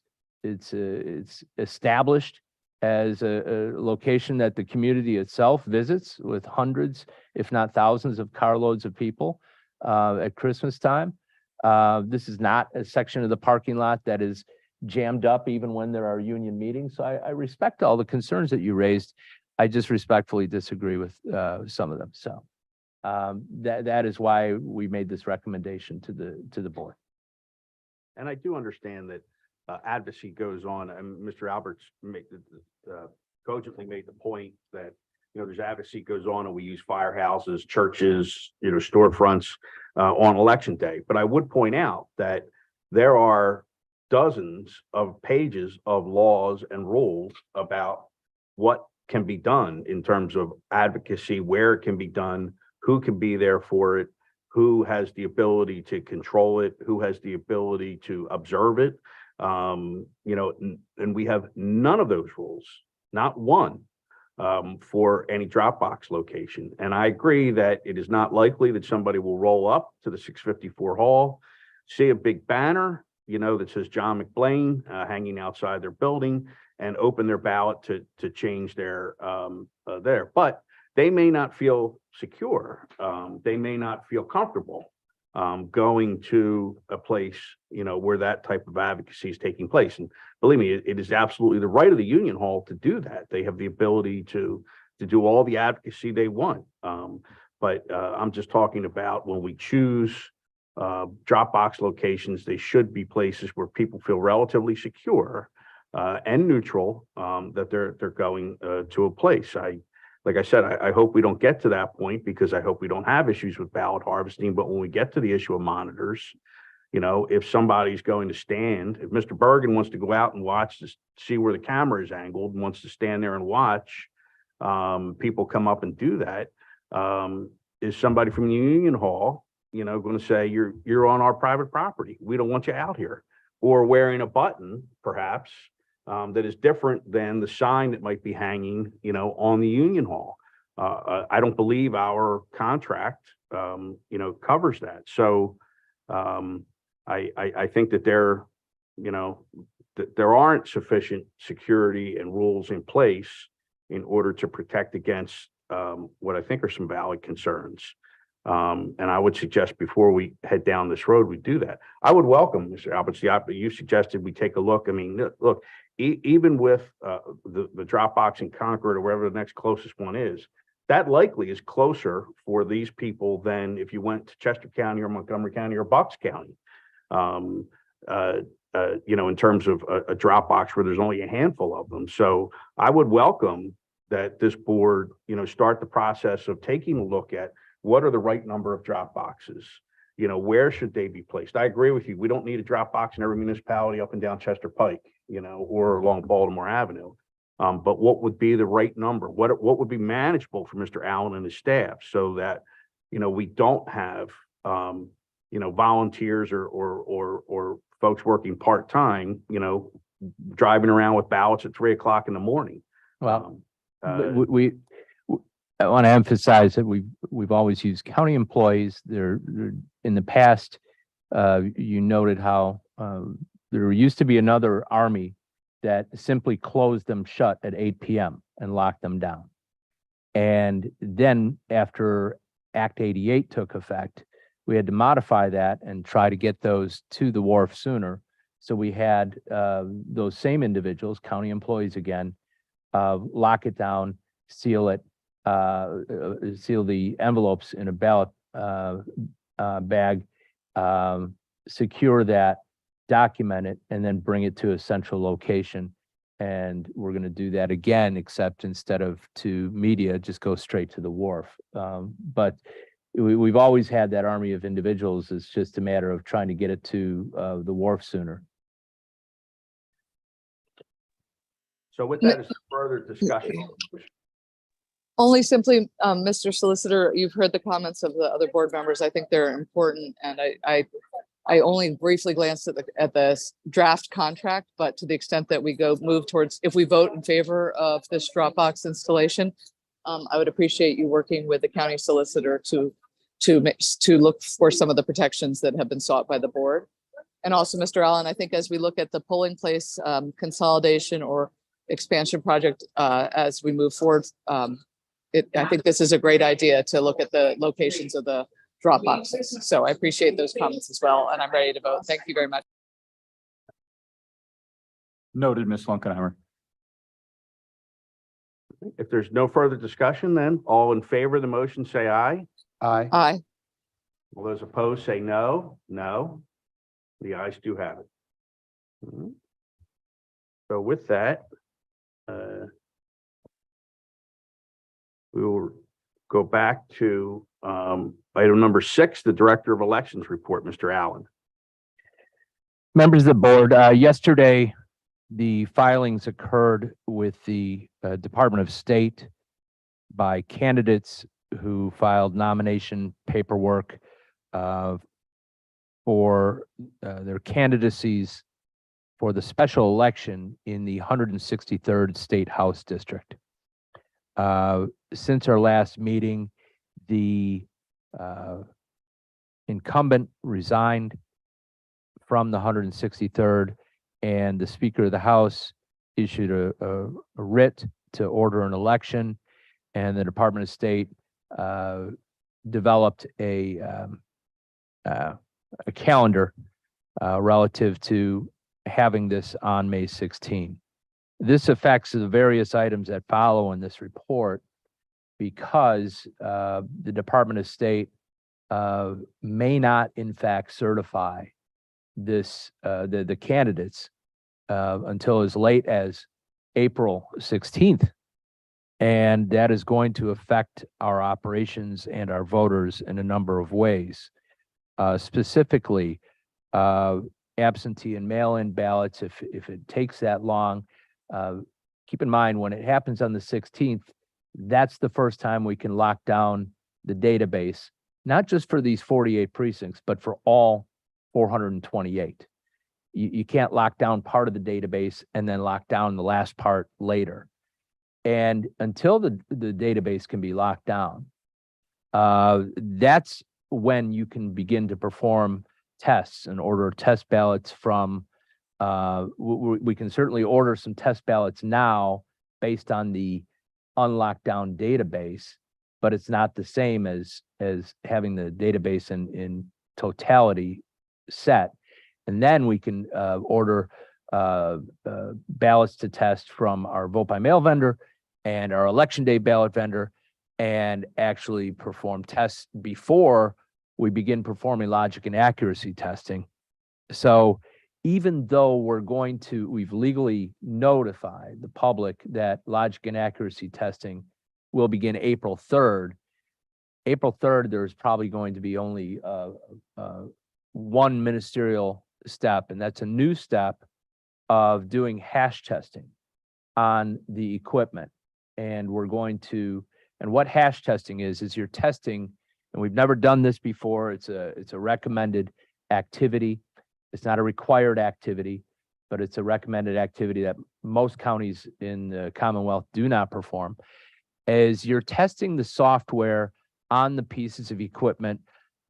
established as a location that the community itself visits with hundreds, if not thousands, of carloads of people at Christmas time. This is not a section of the parking lot that is jammed up even when there are union meetings. So I respect all the concerns that you raised. I just respectfully disagree with some of them. So that is why we made this recommendation to the board. And I do understand that advocacy goes on, and Mr. Alberts cogently made the point that, there's advocacy goes on, and we use firehouses, churches, storefronts on election day. But I would point out that there are dozens of pages of laws and rules about what can be done in terms of advocacy, where it can be done, who can be there for it, who has the ability to control it, who has the ability to observe it. And we have none of those rules, not one, for any Dropbox location. And I agree that it is not likely that somebody will roll up to the 654 hall, see a big banner, that says John McBlain hanging outside their building, and open their ballot to change their there. But they may not feel secure. They may not feel comfortable going to a place, where that type of advocacy is taking place. And believe me, it is absolutely the right of the union hall to do that. They have the ability to do all the advocacy they want. But I'm just talking about when we choose Dropbox locations, they should be places where people feel relatively secure and neutral that they're going to a place. Like I said, I hope we don't get to that point, because I hope we don't have issues with ballot harvesting. But when we get to the issue of monitors, if somebody's going to stand, if Mr. Bergen wants to go out and watch to see where the camera is angled and wants to stand there and watch people come up and do that, is somebody from the union hall, going to say, you're on our private property, we don't want you out here, or wearing a button, perhaps, that is different than the sign that might be hanging, on the union hall. I don't believe our contract, covers that. So I think that there aren't sufficient security and rules in place in order to protect against what I think are some valid concerns. And I would suggest before we head down this road, we do that. I would welcome, Mr. Alberts, you suggested we take a look. I mean, look, even with the Dropbox in Concord or wherever the next closest one is, that likely is closer for these people than if you went to Chester County or Montgomery County or Bucks County. In terms of a Dropbox where there's only a handful of them. So I would welcome that this board, start the process of taking a look at what are the right number of drop boxes, where should they be placed? I agree with you. We don't need a drop box in every municipality up and down Chester Pike, or along Baltimore Avenue. But what would be the right number? What would be manageable for Mr. Allen and his staff, so that, we don't have, volunteers or folks working part-time, driving around with ballots at 3 o'clock in the morning. Well, I want to emphasize that we've always used county employees. They're in the past, you noted how there used to be another army that simply closed them shut at 8 p.m. and locked them down. And then after Act 88 took effect, we had to modify that and try to get those to the wharf sooner. So we had those same individuals, county employees again, lock it down, seal it, seal the envelopes in a ballot bag, secure that, document it, and then bring it to a central location. And we're going to do that again, except instead of to media, just go straight to the wharf. But we've always had that army of individuals. It's just a matter of trying to get it to the wharf sooner. So with that, is there further discussion? Only simply, Mr. Solicitor, you've heard the comments of the other board members. I think they're important, and I only briefly glanced at the draft contract, but to the extent that we move towards, if we vote in favor of this Dropbox installation, I would appreciate you working with the county solicitor to look for some of the protections that have been sought by the board. And also, Mr. Allen, I think as we look at the polling place consolidation or expansion project as we move forward, I think this is a great idea to look at the locations of the drop boxes. So I appreciate those comments as well, and I'm ready to vote. Thank you very much. Noted, Ms. Lunkenheimer. If there's no further discussion, then all in favor of the motion, say aye. Aye. Aye. All those opposed, say no. No. The ayes do have it. So with that, we will go back to item number 6, the Director of Elections report, Mr. Allen. Members of the board, yesterday, the filings occurred with the Department of State by candidates who filed nomination paperwork for their candidacies for the special election in the 163rd State House District. Since our last meeting, the incumbent resigned from the 163rd, and the Speaker of the House issued a writ to order an election, and the Department of State developed a calendar relative to having this on May 16. This affects the various items that follow in this report because the Department of State may not in fact certify this the candidates until as late as April 16th. And that is going to affect our operations and our voters in a number of ways. Specifically, absentee and mail-in ballots, if it takes that long, keep in mind when it happens on the 16th, that's the first time we can lock down the database, not just for these 48 precincts, but for all 428. You can't lock down part of the database and then lock down the last part later. And until the database can be locked down, that's when you can begin to perform tests and order test ballots from, we can certainly order some test ballots now based on the unlocked down database, but it's not the same as having the database in totality set. And then we can order ballots to test from our vote by mail vendor and our election day ballot vendor, and actually perform tests before we begin performing logic and accuracy testing. So even though we've legally notified the public that logic and accuracy testing will begin April 3rd, there's probably going to be only one ministerial step, and that's a new step of doing hash testing on the equipment. And what hash testing is you're testing, and we've never done this before. It's a recommended activity. It's not a required activity, but it's a recommended activity that most counties in the Commonwealth do not perform. As you're testing the software on the pieces of equipment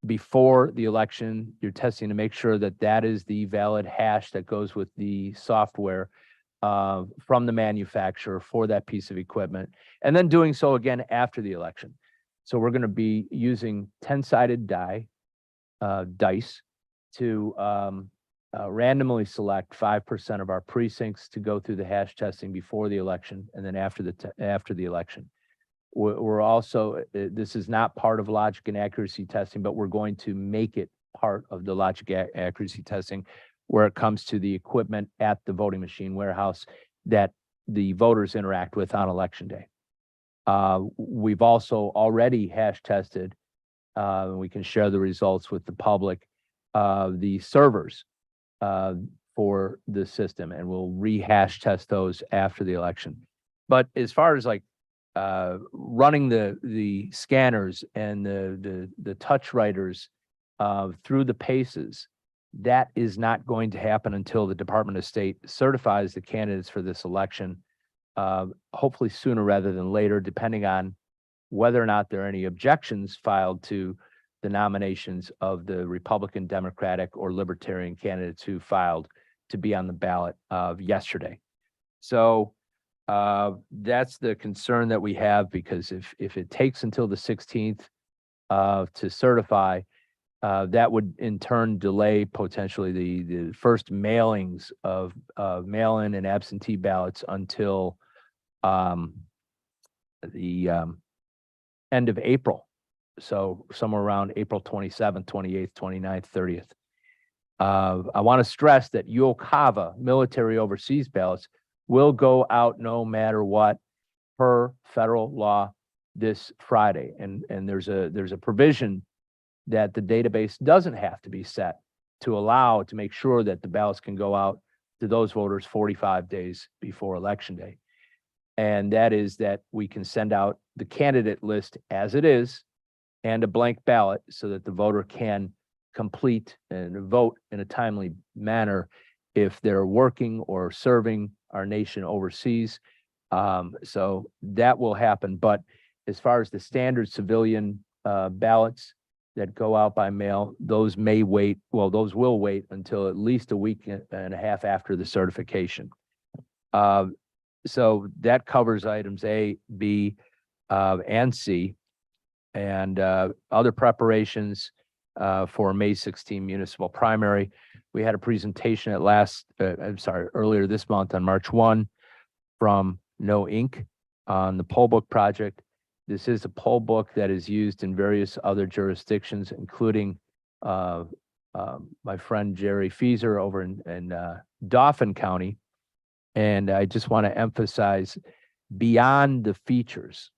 before the election, you're testing to make sure that that is the valid hash that goes with the software from the manufacturer for that piece of equipment, and then doing so again after the election. So we're going to be using 10-sided dice to randomly select 5% of our precincts to go through the hash testing before the election, and then after the election. We're also, this is not part of logic and accuracy testing, but we're going to make it part of the logic accuracy testing where it comes to the equipment at the voting machine warehouse that the voters interact with on election day. We've also already hash tested, we can share the results with the public, the servers for the system, and we'll rehash test those after the election. But as far as like running the scanners and the touch writers through the paces, that is not going to happen until the Department of State certifies the candidates for this election, hopefully sooner rather than later, depending on whether or not there are any objections filed to the nominations of the Republican, Democratic, or Libertarian candidates who filed to be on the ballot yesterday. So that's the concern that we have, because if it takes until the 16th to certify, that would in turn delay potentially the first mailings of mail-in and absentee ballots until the end of April. So somewhere around April 27th, 28th, 29th, 30th. I want to stress that UOCAVA, military overseas ballots, will go out no matter what per federal law this Friday. And there's a provision that the database doesn't have to be set to make sure that the ballots can go out to those voters 45 days before Election Day. And that is that we can send out the candidate list as it is and a blank ballot so that the voter can complete and vote in a timely manner if they're working or serving our nation overseas. So that will happen. But as far as the standard civilian ballots that go out by mail, those may wait. Well, those will wait until at least a week and a half after the certification. So that covers items A, B, and C, and other preparations for May 16 municipal primary. We had a presentation earlier this month on March 1 from No Ink on the poll book project. This is a poll book that is used in various other jurisdictions, including my friend Jerry Fieser over in Dauphin County. And I just want to emphasize, beyond the features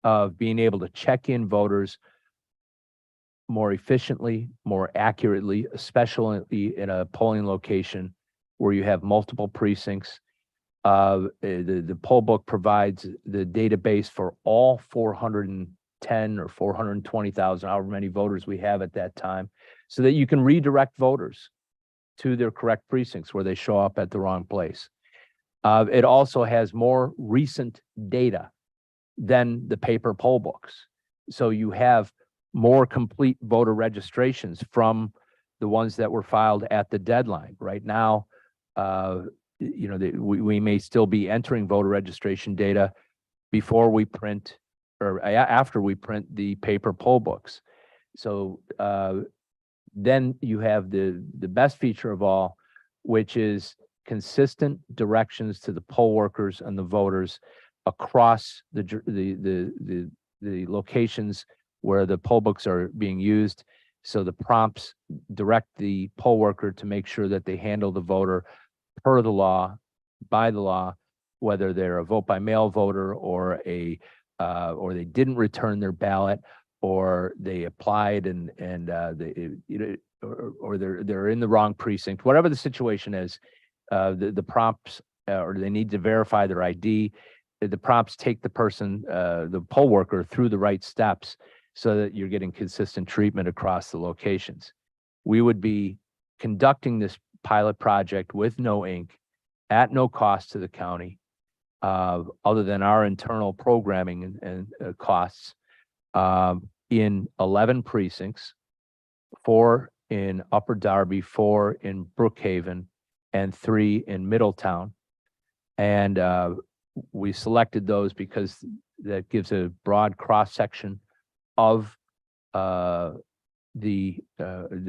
of being able to check in voters more efficiently, more accurately, especially in a polling location where you have multiple precincts. The poll book provides the database for all 410 or 420,000, however many voters we have at that time, so that you can redirect voters to their correct precincts where they show up at the wrong place. It also has more recent data than the paper poll books. So you have more complete voter registrations from the ones that were filed at the deadline. Right now, we may still be entering voter registration data before we print or after we print the paper poll books. So then you have the best feature of all, which is consistent directions to the poll workers and the voters across the locations where the poll books are being used. So the prompts direct the poll worker to make sure that they handle the voter per the law, by the law, whether they're a vote by mail voter or or they didn't return their ballot, or they applied and they're in the wrong precinct. Whatever the situation is, the prompts or they need to verify their ID. The prompts take the person, the poll worker, through the right steps so that you're getting consistent treatment across the locations. We would be conducting this pilot project with No Ink at no cost to the county, other than our internal programming and costs. in 11 precincts, 4 in Upper Darby, 4 in Brookhaven, and 3 in Middletown. And we selected those because that gives a broad cross-section of the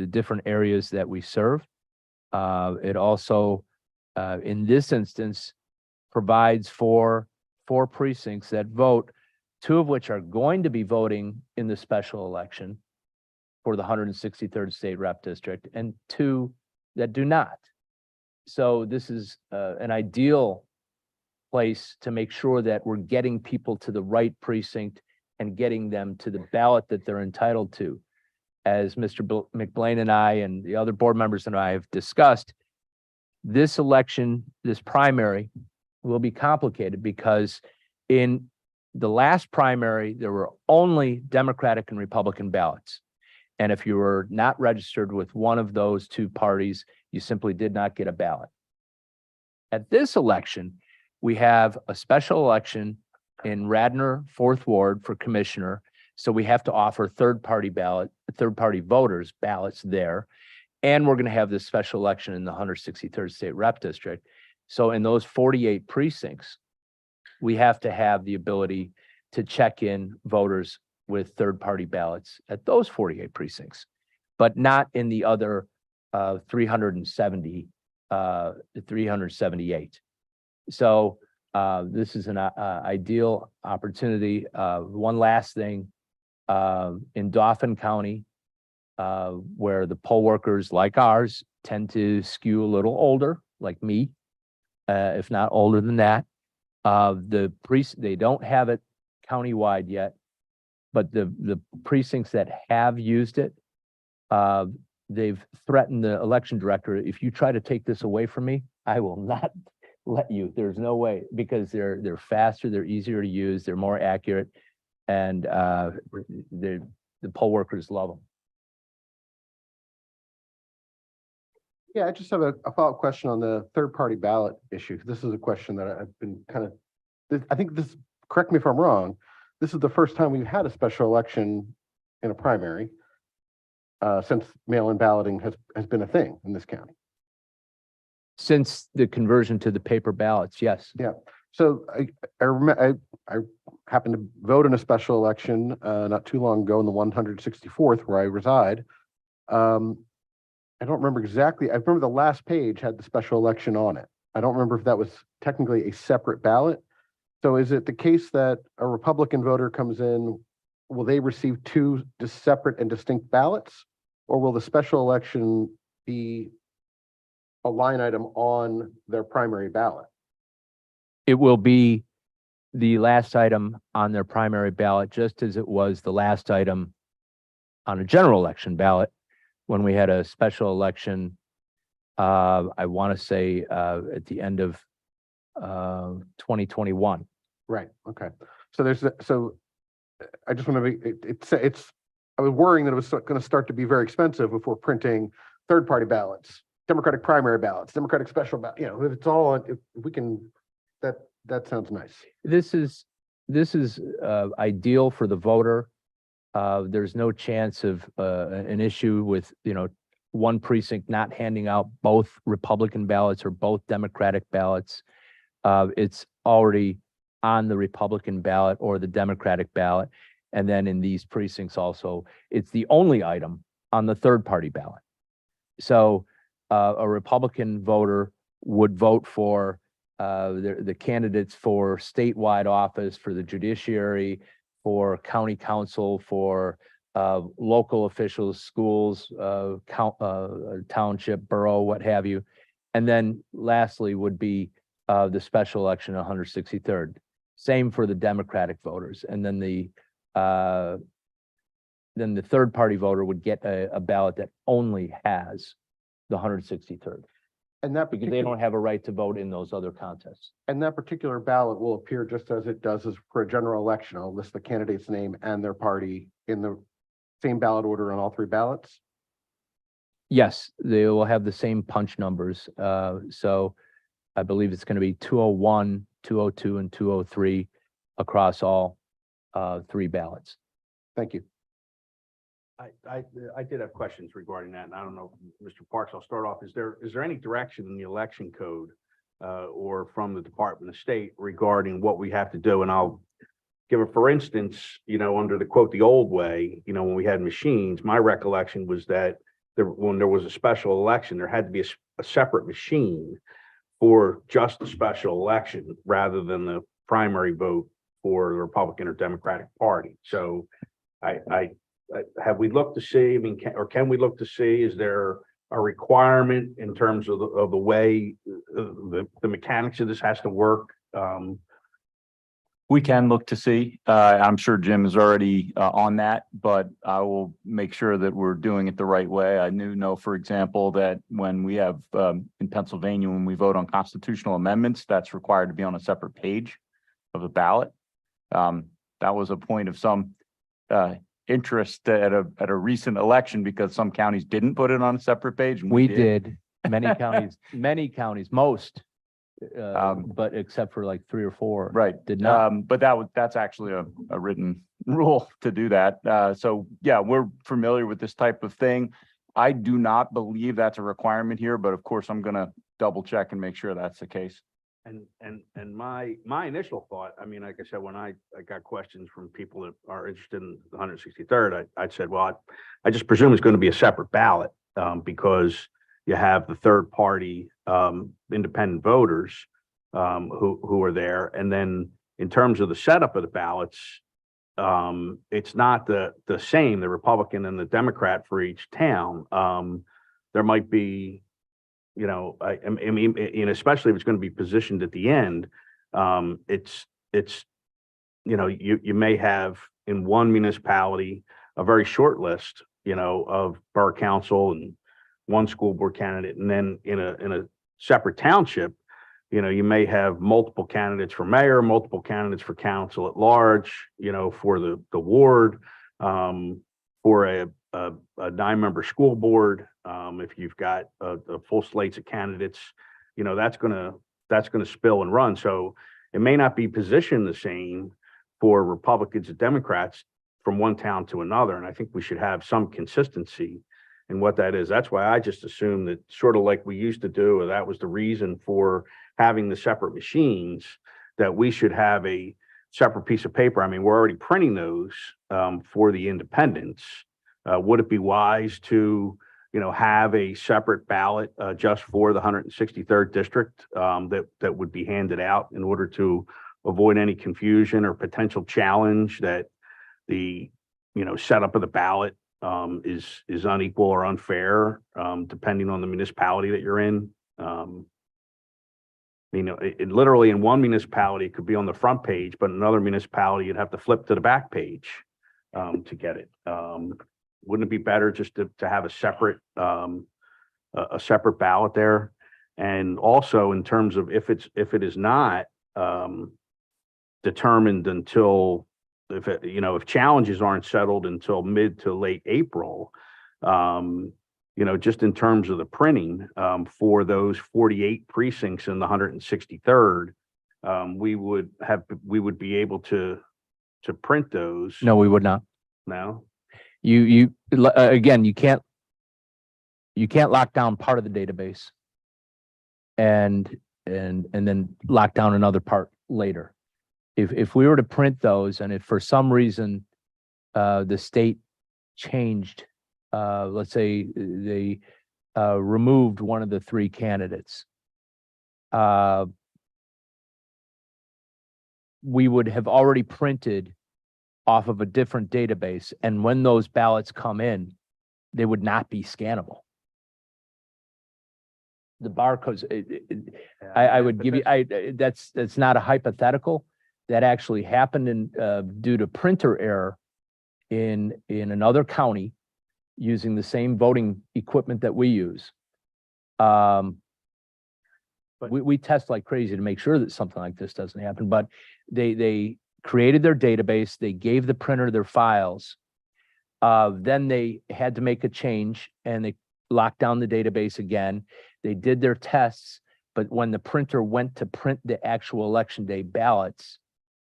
different areas that we serve. It also, in this instance, provides for 4 precincts that vote, 2 of which are going to be voting in the special election for the 163rd State Rep District, and 2 that do not. So this is an ideal place to make sure that we're getting people to the right precinct and getting them to the ballot that they're entitled to. As Mr. McBlain and I and the other board members and I have discussed, this election, this primary, will be complicated because in the last primary, there were only Democratic and Republican ballots. And if you were not registered with one of those 2 parties, you simply did not get a ballot. At this election, we have a special election in Radnor 4th Ward for commissioner. So we have to offer third-party voters ballots there. And we're going to have this special election in the 163rd State Rep District. So in those 48 precincts, we have to have the ability to check in voters with third-party ballots at those 48 precincts, but not in the other 378. So this is an ideal opportunity. One last thing, in Dauphin County, where the poll workers like ours tend to skew a little older, like me, if not older than that. They don't have it countywide yet, but the precincts that have used it, they've threatened the election director, if you try to take this away from me, I will not let you. There's no way, because they're faster, they're easier to use, they're more accurate, and the poll workers love them. Yeah, I just have a follow-up question on the third-party ballot issue. This is a question that I've been I think this, correct me if I'm wrong, this is the first time we've had a special election in a primary since mail-in balloting has been a thing in this county. Since the conversion to the paper ballots, yes. Yeah. So I happened to vote in a special election not too long ago in the 164th, where I reside. I don't remember exactly. I remember the last page had the special election on it. I don't remember if that was technically a separate ballot. So is it the case that a Republican voter comes in, will they receive 2 separate and distinct ballots? Or will the special election be a line item on their primary ballot? It will be the last item on their primary ballot, just as it was the last item on a general election ballot when we had a special election, I want to say at the end of 2021. Right. Okay. So I just want to be, I was worrying that it was going to start to be very expensive if we're printing third-party ballots, Democratic primary ballots, Democratic special ballot, if it's all, if we can, that sounds nice. This is ideal for the voter. There's no chance of an issue with, one precinct not handing out both Republican ballots or both Democratic ballots. It's already on the Republican ballot or the Democratic ballot. And then in these precincts also, it's the only item on the third-party ballot. So a Republican voter would vote for the candidates for statewide office, for the judiciary, for county council, for local officials, schools, township, borough, what have you. And then lastly would be the special election 163rd. Same for the Democratic voters. And then the third party voter would get a ballot that only has the 163rd. And that because they don't have a right to vote in those other contests. And that particular ballot will appear just as it does as for a general election. I'll list the candidate's name and their party in the same ballot order on all 3 ballots. Yes, they will have the same punch numbers. So I believe it's going to be 201, 202, and 203 across all 3 ballots. Thank you. I did have questions regarding that, and I don't know, Mr. Parks, I'll start off. Is there any direction in the election code or from the Department of State regarding what we have to do? And I'll give it, for instance, under the quote, the old way, when we had machines, my recollection was that when there was a special election, there had to be a separate machine for just the special election rather than the primary vote for the Republican or Democratic Party. So I have we looked to see, I mean, can we look to see, is there a requirement in terms of the way the mechanics of this has to work? We can look to see. I'm sure Jim is already on that, but I will make sure that we're doing it the right way. I know, for example, that when we have in Pennsylvania, when we vote on constitutional amendments, that's required to be on a separate page of the ballot. That was a point of some interest at a recent election because some counties didn't put it on a separate page. And We did, many counties, most, but except for like 3 or 4. Right. Did not. But that's actually a written rule to do that. So yeah, we're familiar with this type of thing. I do not believe that's a requirement here, but of course I'm gonna double check and make sure that's the case. And my initial thought, I mean, like I said, when I got questions from people that are interested in the 163rd, I said, well, I just presume it's going to be a separate ballot because you have the third party independent voters who are there. And then in terms of the setup of the ballots, it's not the same, the Republican and the Democrat for each town. There might be, I mean, and especially if it's going to be positioned at the end, it's you may have in one municipality a very short list, of borough council and one school board candidate, and then in a separate township, you may have multiple candidates for mayor, multiple candidates for council at large, for the ward, for a 9-member school board. If you've got a full slates of candidates, that's gonna spill and run. So it may not be positioned the same for Republicans and Democrats from one town to another. And I think we should have some consistency in what that is. That's why I just assumed that, sort of like we used to do, or that was the reason for having the separate machines, that we should have a separate piece of paper. I mean, we're already printing those for the independents. Would it be wise to, have a separate ballot just for the 163rd district that would be handed out in order to avoid any confusion or potential challenge that the, setup of the ballot is unequal or unfair, depending on the municipality that you're in? It literally in one municipality, it could be on the front page, but in another municipality, you'd have to flip to the back page to get it. Wouldn't it be better just to have a separate ballot there? And also in terms of if it is not determined until, if challenges aren't settled until mid to late April, just in terms of the printing for those 48 precincts in the 163rd, we would be able to print those. No, we would not. No. Again, you can't lock down part of the database and then lock down another part later. If we were to print those, and if for some reason the state changed, let's say they removed one of the 3 candidates, we would have already printed off of a different database, and when those ballots come in, they would not be scannable. The barcodes, I would give you, that's not a hypothetical. That actually happened due to printer error in another county using the same voting equipment that we use. We test like crazy to make sure that something like this doesn't happen, but they created their database, they gave the printer their files, then they had to make a change and they locked down the database again. They did their tests, but when the printer went to print the actual election day ballots,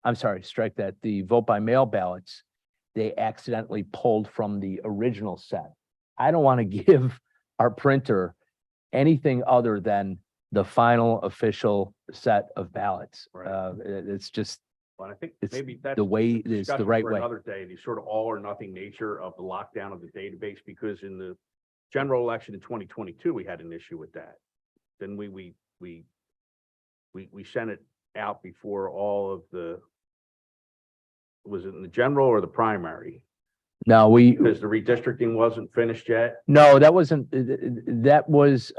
I'm sorry, strike that, the vote by mail ballots, they accidentally pulled from the original set. I don't want to give our printer anything other than the final official set of ballots. Right. It's just But I think it's maybe that's the way, a it's the discussion right for way. another day, the sort of all or nothing nature of the lockdown of the database, because in the general election in 2022, we had an issue with that. Then we sent it out before all of the, was it in the general or the primary? No, we, Because the redistricting wasn't finished yet. no, that wasn't, that was,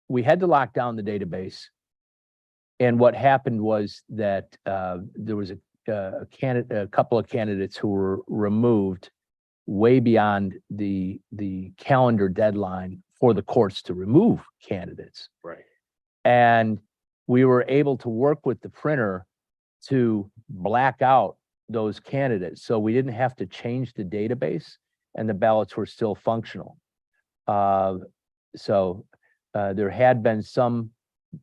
we had to lock down the database. And what happened was that there was a candidate, a couple of candidates who were removed way beyond the calendar deadline for the courts to remove candidates. Right. And we were able to work with the printer to black out those candidates. So we didn't have to change the database and the ballots were still functional. So there had been some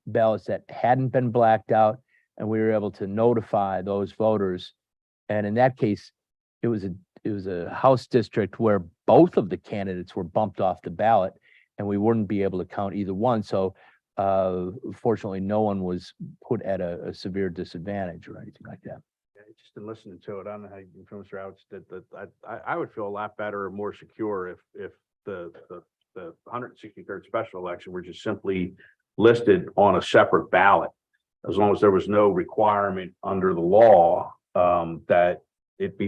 ballots that hadn't been blacked out and we were able to notify those voters. And in that case, it was a House district where both of the candidates were bumped off the ballot and we wouldn't be able to count either one. So fortunately, no one was put at a severe disadvantage or anything like that. Yeah, just in listening to it, I don't know how you feel, Mr. Alex, that I would feel a lot better or more secure if the 163rd special election were just simply listed on a separate ballot, as long as there was no requirement under the law that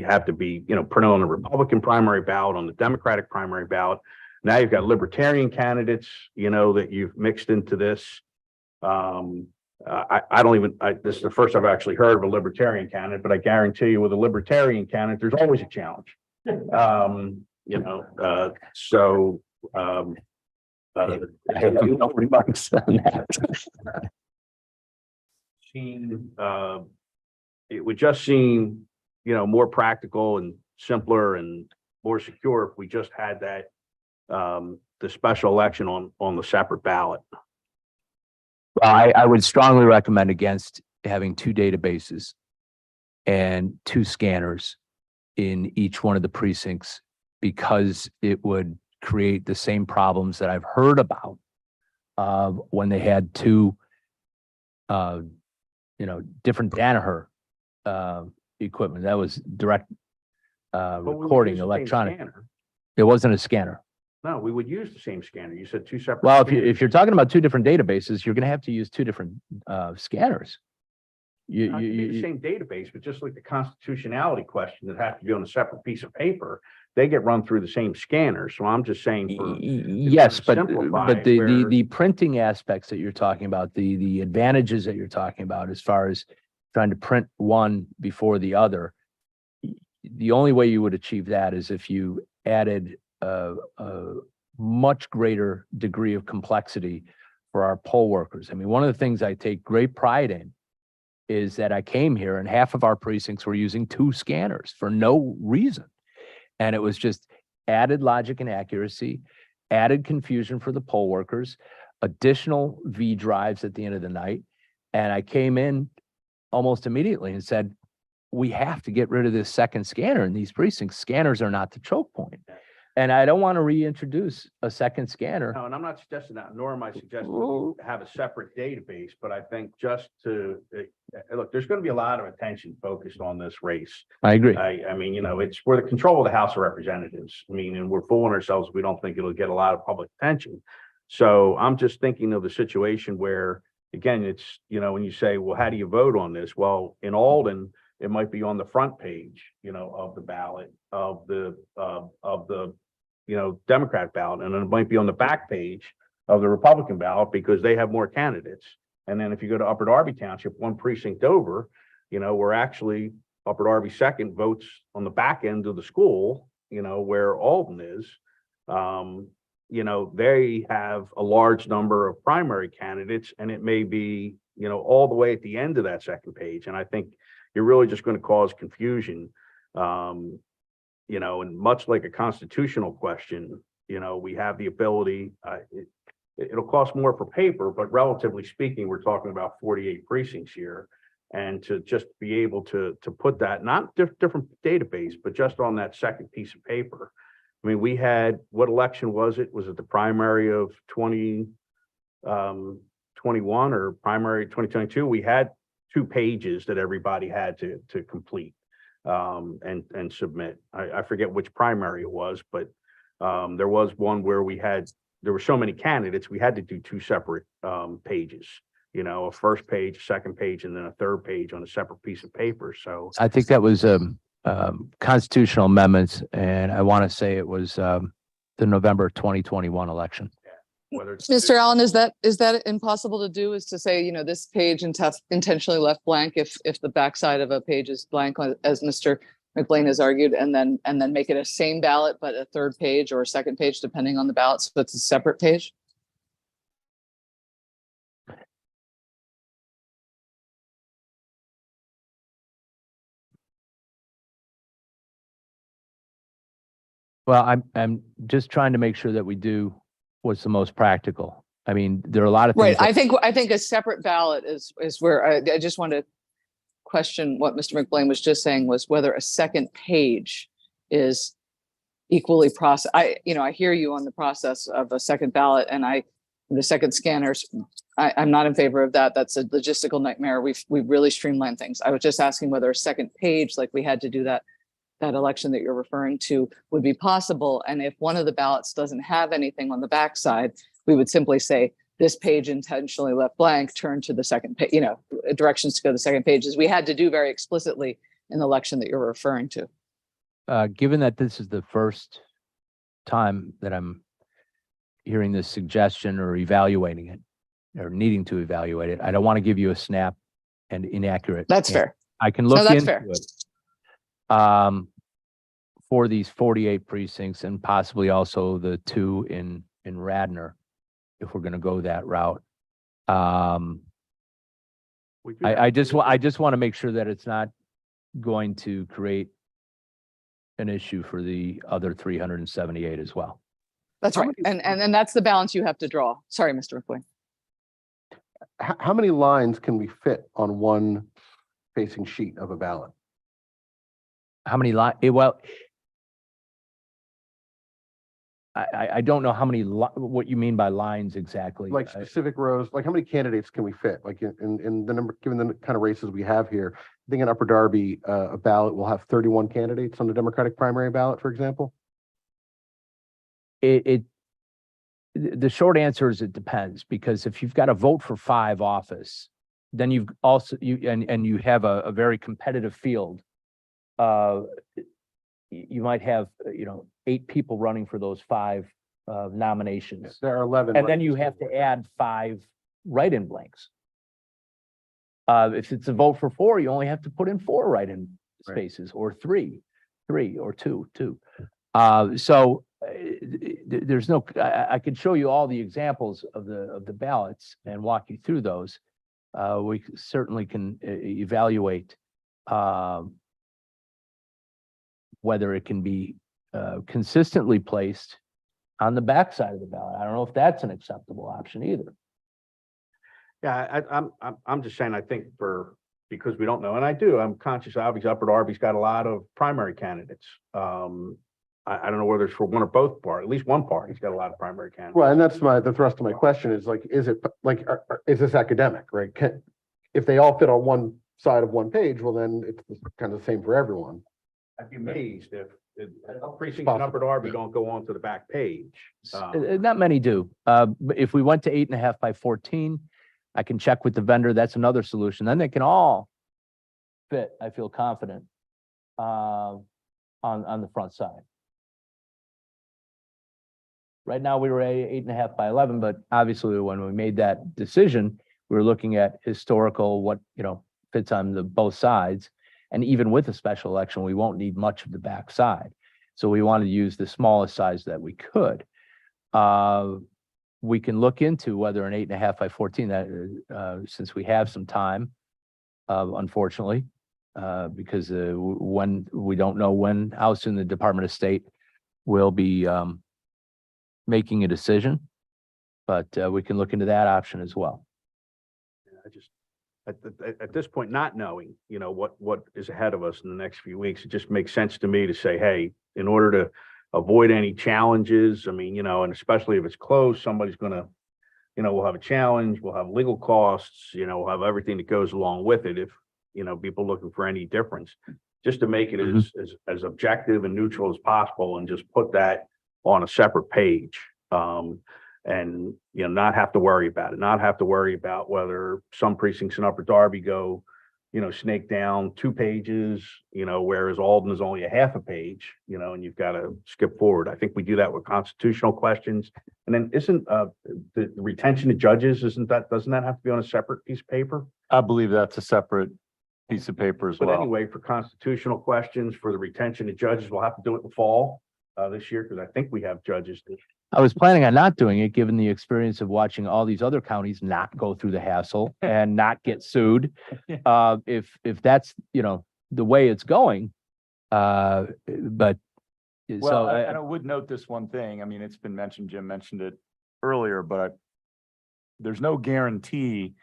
have to be, printed on the Republican primary ballot, on the Democratic primary ballot. Now you've got libertarian candidates, that you've mixed into this. This is the first I've actually heard of a libertarian candidate, but I guarantee you with a libertarian candidate, there's always a challenge. I have no remarks on that. It would just seem, more practical and simpler and more secure if we just had that, the special election on the separate ballot. Well, I would strongly recommend against having two databases and two scanners in each one of the precincts because it would create the same problems that I've heard about when they had two, different Danaher equipment. That was direct But we would recording, use the same electronic. scanner. It wasn't a scanner. No, we would use the same scanner. You said two separate. Well, if scanners. you're talking about two different databases, you're going to have to use two different scanners. It could be the same database, but just like the constitutionality question that have to be on a separate piece of paper, they get run through the same scanner. So I'm just saying for. Yes, but simplify it the where- the printing aspects that you're talking about, the advantages that you're talking about as far as trying to print one before the other, the only way you would achieve that is if you added a much greater degree of complexity for our poll workers. I mean, one of the things I take great pride in is that I came here and half of our precincts were using two scanners for no reason. And it was just added logic and accuracy, added confusion for the poll workers, additional V drives at the end of the night. And I came in almost immediately and said, we have to get rid of this second scanner in these precincts. Scanners are not the choke point. And I don't want to reintroduce a second scanner. No, and I'm not suggesting that, nor am I suggesting we have a separate database, but I think just to, look, there's going to be a lot of attention focused on this race. I agree. I mean, it's for the control of the House of Representatives. I mean, and we're fooling ourselves if we don't think it'll get a lot of public attention. So I'm just thinking of the situation where, again, it's, when you say, well, how do you vote on this? Well, in Alden, it might be on the front page, of the ballot of the Democrat ballot, and then it might be on the back page of the Republican ballot because they have more candidates. And then if you go to Upper Darby Township, one precinct over, where actually Upper Darby second votes on the back end of the school, where Alden is, they have a large number of primary candidates, and it may be, all the way at the end of that second page. And I think you're really just going to cause confusion. And much like a constitutional question, we have the ability, it'll cost more for paper, but relatively speaking, we're talking about 48 precincts here. And to just be able to put that, not different database, but just on that second piece of paper. I mean, we had, what election was it? Was it the primary of 2021 or primary 2022? We had 2 pages that everybody had to complete and submit. I forget which primary it was, but there was one where there were so many candidates, we had to do 2 separate pages. You know, a first page, a second page, and then a third page on a separate piece of paper. So I think that was constitutional amendments, and I want to say it was the November 2021 election. whether it's Mr. Allen, is that impossible to do, is to say, you know, this page intentionally left blank if the backside of a page is blank, as Mr. McBlain has argued, and then make it a same ballot, but a third page or a second page, depending on the ballot, so it's a separate page? Well, I'm just trying to make sure that we do what's the most practical. I mean, there are a lot of things. Right. I think a separate ballot is where I just want to question what Mr. McBlain was just saying, was whether a second page is equally process. I hear you on the process of a second ballot, and the second scanners. I'm not in favor of that. That's a logistical nightmare. We've really streamlined things. I was just asking whether a second page, like we had to do that election that you're referring to, would be possible. And if one of the ballots doesn't have anything on the backside, we would simply say, this page intentionally left blank, turn to the second page, directions to go to the second page, as we had to do very explicitly in the election that you're referring to. Given that this is the first time that I'm hearing this suggestion or evaluating it or needing to evaluate it, I don't want to give you a snap and inaccurate. That's fair. I can look that's into fair. it. For these 48 precincts and possibly also the 2 in Radnor, if we're going to go that route. I just want to make sure that it's not going to create an issue for the other 378 as well. That's right. And then that's the balance you have to draw. Sorry, Mr. McBlain. How many lines can we fit on one facing sheet of a ballot? How many lines? Well, I don't know how many, what you mean by lines exactly. Like specific rows, like how many candidates can we fit? Like in the number, given the kind of races we have here, I think in Upper Darby, a ballot will have 31 candidates on the Democratic primary ballot, for example. The short answer is it depends, because if you've got a vote for 5 office, then you've also, you have a very competitive field. You might have, 8 people running for those 5 nominations. There are 11. And then you have to add 5 write-in blanks. If it's a vote for 4, you only have to put in 4 write-in spaces, or 3 or 2. So there's no, I could show you all the examples of the ballots and walk you through those. We certainly can evaluate whether it can be consistently placed on the backside of the ballot. I don't know if that's an acceptable option either. Yeah, I'm just saying, I think because we don't know, and I'm conscious, obviously Upper Darby's got a lot of primary candidates. I don't know whether it's for one or both parties, at least one party's got a lot of primary candidates. Well, and that's the thrust of my question is like, is it like, is this academic, right? If they all fit on one side of one page, well, then it's kind of the same for everyone. I'd be amazed if precincts in Upper Darby don't go on to the back page. Not many do. But if we went to 8.5 by 14, I can check with the vendor. That's another solution. Then they can all fit, I feel confident, on the front side. Right now, we were at 8.5 by 11, but obviously when we made that decision, we were looking at historical, what, fits on both sides. And even with a special election, we won't need much of the back side. So we wanted to use the smallest size that we could. We can look into whether an 8.5 by 14, that since we have some time, unfortunately, because when we don't know how soon the Department of State will be making a decision, but we can look into that option as well. at this point, not knowing, what is ahead of us in the next few weeks, it just makes sense to me to say, hey, in order to avoid any challenges, I mean, and especially if it's closed, somebody's gonna, we'll have a challenge, we'll have legal costs, we'll have everything that goes along with it if, people looking for any difference. Just to make it as objective and neutral as possible and just put that on a separate page. And, not have to worry about it, not have to worry about whether some precincts in Upper Darby go, snake down 2 pages, whereas Alden is only a half a page, and you've got to skip forward. I think we do that with constitutional questions. And then isn't the retention of judges, doesn't that have to be on a separate piece of paper? I believe that's a separate piece of paper as But well. anyway, for constitutional questions, for the retention of judges, we'll have to do it in the fall this year, because I think we have judges. I was planning on not doing it, given the experience of watching all these other counties not go through the hassle and not get sued. If that's, the way it's going, but Well, so and I would note this one thing. I mean, it's been mentioned, Jim mentioned it earlier, but there's no guarantee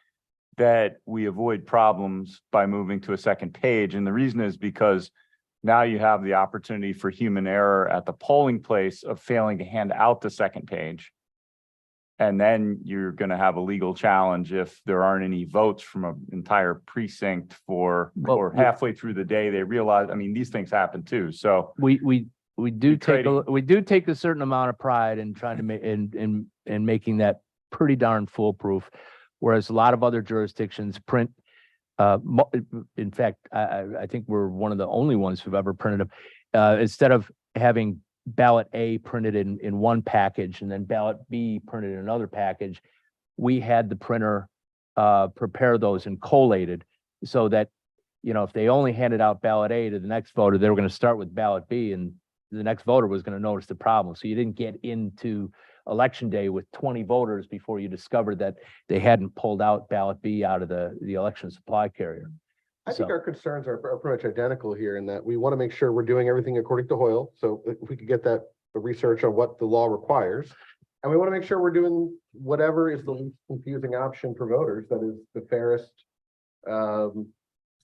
that we avoid problems by moving to a second page. And the reason is because now you have the opportunity for human error at the polling place of failing to hand out the second page. And then you're going to have a legal challenge if there aren't any votes from an entire precinct or halfway through the day, they realize, I mean, these things happen too. So we do take trading. we do take a certain amount of pride in trying to make in making that pretty darn foolproof, whereas a lot of other jurisdictions print. In fact, I think we're one of the only ones who've ever printed them. Instead of having ballot A printed in one package and then ballot B printed in another package, we had the printer prepare those and collated so that, if they only handed out ballot A to the next voter, they were going to start with ballot B and the next voter was going to notice the problem. So you didn't get into election day with 20 voters before you discovered that they hadn't pulled out ballot B out of the election supply carrier. I think our concerns are pretty much identical here in that we want to make sure we're doing everything according to Hoyle. So if we could get the research on what the law requires, and we want to make sure we're doing whatever is the least confusing option for voters that is the fairest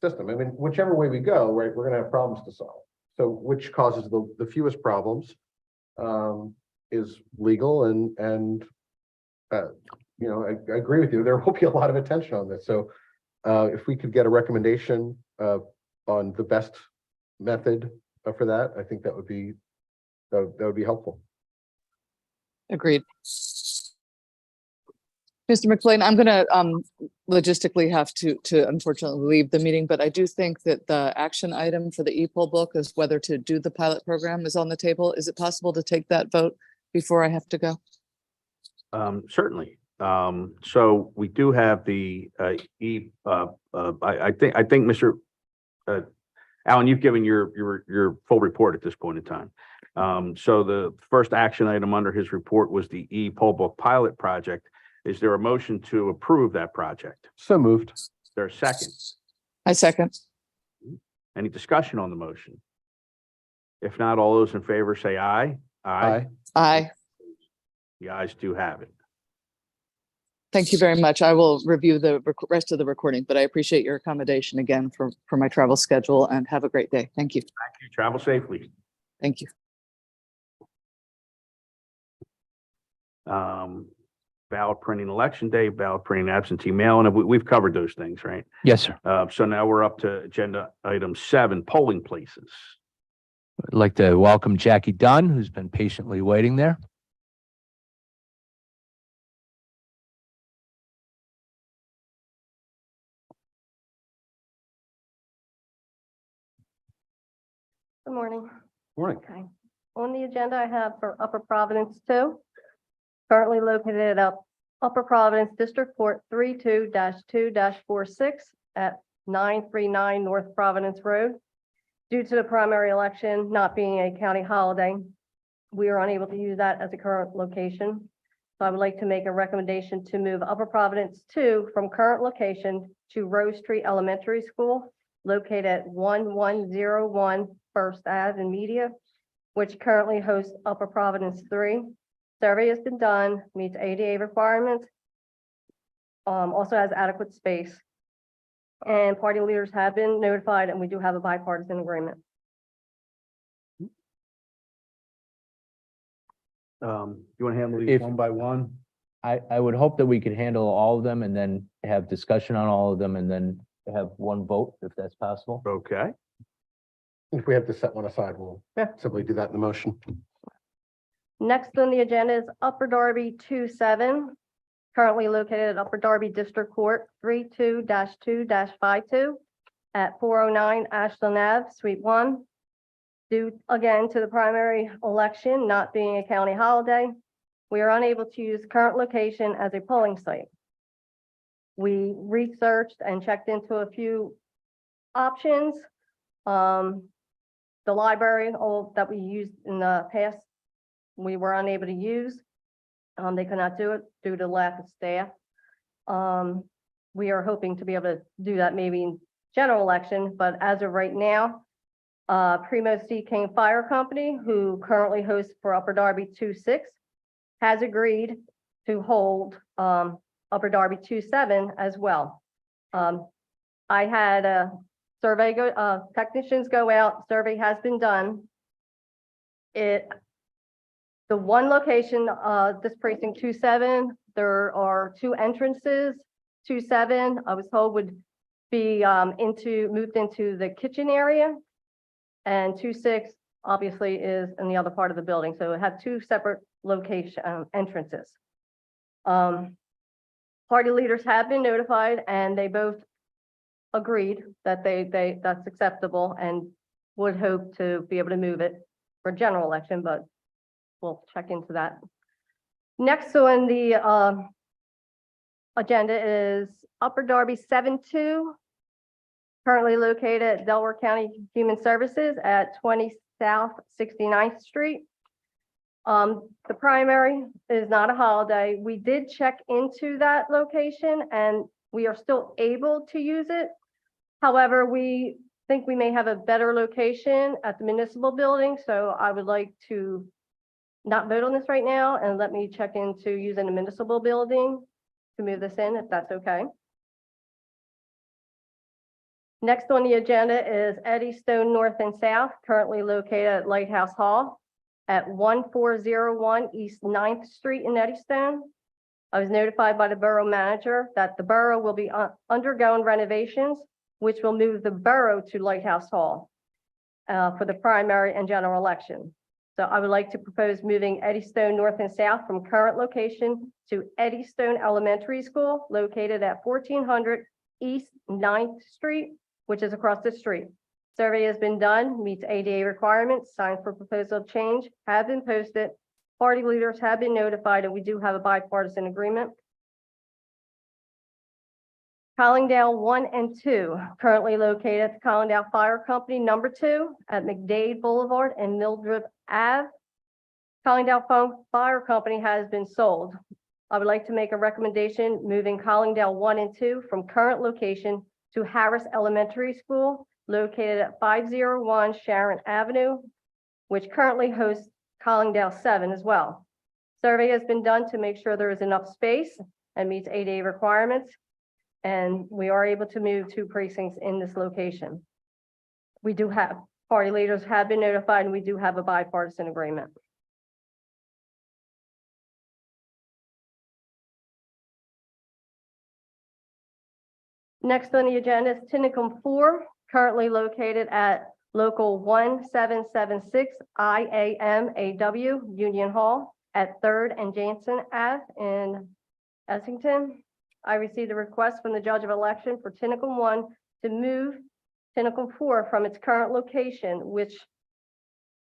system. I mean, whichever way we go, right, we're going to have problems to solve. So which causes the fewest problems is legal and I agree with you. There will be a lot of attention on this. So if we could get a recommendation on the best method for that, I think that would be helpful. Agreed. Mr. McLean, I'm gonna logistically have to unfortunately leave the meeting, but I do think that the action item for the e-poll book is whether to do the pilot program is on the table. Is it possible to take that vote before I have to go? Certainly. So we do have the I think Mr. Allen, you've given your full report at this point in time. So the first action item under his report was the e-poll book pilot project. Is there a motion to approve that project? So moved. Is there a second? I second. Any discussion on the motion? If not, all those in favor say aye. Aye. Aye. The ayes do have it. Thank you very much. I will review the rest of the recording, but I appreciate your accommodation again for my travel schedule and have a great day. Thank you. Thank you. Travel safely. Thank you. Ballot printing election day, ballot printing absentee mail, and we've covered those things, right? Yes, sir. So now we're up to agenda item 7, polling places. I'd like to welcome Jackie Dunn, who's been patiently waiting there. Good morning. Morning. Okay. On the agenda, I have for Upper Providence 2, currently located at Upper Providence District Court 32-2-46 at 939 North Providence Road. Due to the primary election not being a county holiday, we are unable to use that as a current location. So I would like to make a recommendation to move Upper Providence 2 from current location to Rose Street Elementary School, located at 1101 First Ave in Media, which currently hosts Upper Providence 3. Survey has been done, meets ADA requirements, also has adequate space. And party leaders have been notified, and we do have a bipartisan agreement. You want to handle these If- one by one? I would hope that we could handle all of them and then have discussion on all of them and then have one vote, if that's possible. Okay. If we have to set one aside, we'll simply do that in the motion. Next on the agenda is Upper Darby 27, currently located at Upper Darby District Court 32-2-52 at 409 Ashland Ave, Suite 1. Due again to the primary election not being a county holiday, we are unable to use current location as a polling site. We researched and checked into a few options. The library, all that we used in the past, we were unable to use. They could not do it due to lack of staff. We are hoping to be able to do that maybe in general election, but as of right now, Primo C. King Fire Company, who currently hosts for Upper Darby 26, has agreed to hold Upper Darby 27 as well. I had a survey technicians go out, survey has been done. The one location, this precinct 27, there are two entrances. 27, I was told would be moved into the kitchen area. And 26 obviously is in the other part of the building. So it had two separate location entrances. Party leaders have been notified and they both agreed that that's acceptable and would hope to be able to move it for general election, but we'll check into that. Next on the agenda is Upper Darby 72, currently located at Delaware County Human Services at 20 South 69th Street. The primary is not a holiday. We did check into that location and we are still able to use it. However, we think we may have a better location at the municipal building, so I would like to not vote on this right now and let me check into using the municipal building to move this in, if that's okay. Next on the agenda is Eddystone North and South, currently located at Lighthouse Hall at 1401 East 9th Street in Eddystone. I was notified by the borough manager that the borough will be undergoing renovations, which will move the borough to Lighthouse Hall for the primary and general election. So I would like to propose moving Eddystone North and South from current location to Eddystone Elementary School located at 1400 East 9th Street, which is across the street. Survey has been done, meets ADA requirements, signs for proposal of change have been posted. Party leaders have been notified, and we do have a bipartisan agreement. Collingdale 1 and 2, currently located at the Collingdale Fire Company number 2 at McDade Boulevard and Mildred Ave. Collingdale Fire Company has been sold. I would like to make a recommendation moving Collingdale 1 and 2 from current location to Harris Elementary School located at 501 Sharon Avenue, which currently hosts Collingdale 7 as well. Survey has been done to make sure there is enough space and meets ADA requirements, and we are able to move 2 precincts in this location. We do have, party leaders have been notified, and we do have a bipartisan agreement. Next on the agenda is Tinicum 4, currently located at local 1776 IAMAW Union Hall at 3rd and Jansen Ave in Essington. I received a request from the judge of election for Tinicum 1 to move Tinicum 4 from its current location, which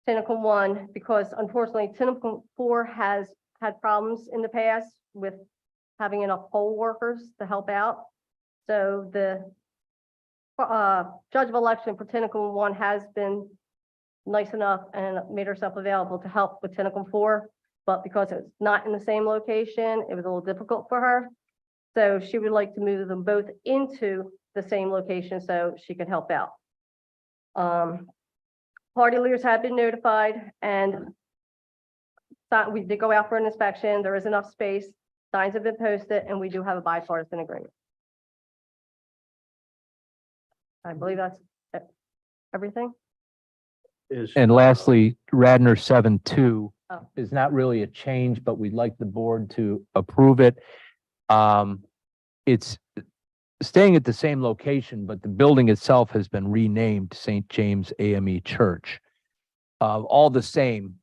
Tinicum 1, because unfortunately Tinicum 4 has had problems in the past with having enough poll workers to help out. So the judge of election for Tinicum 1 has been nice enough and made herself available to help with Tinicum 4, but because it's not in the same location, it was a little difficult for her. So she would like to move them both into the same location so she could help out. Party leaders have been notified and we did go out for an inspection. There is enough space. Signs have been posted and we do have a bipartisan agreement. I believe that's everything. And lastly, Radnor 7-2 Oh. is not really a change, but we'd like the board to approve it. It's staying at the same location, but the building itself has been renamed St. James AME Church. All the same,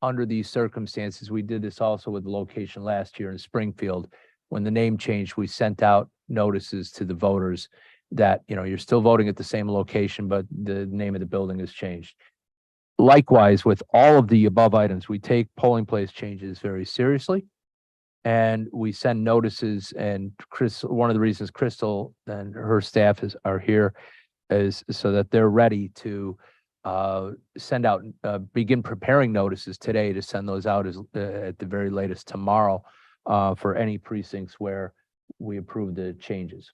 under these circumstances, we did this also with the location last year in Springfield. When the name changed, we sent out notices to the voters that, you're still voting at the same location, but the name of the building has changed. Likewise, with all of the above items, we take polling place changes very seriously. And we send notices, and one of the reasons Crystal and her staff are here is so that they're ready to send out, begin preparing notices today to send those out at the very latest tomorrow for any precincts where we approve the changes.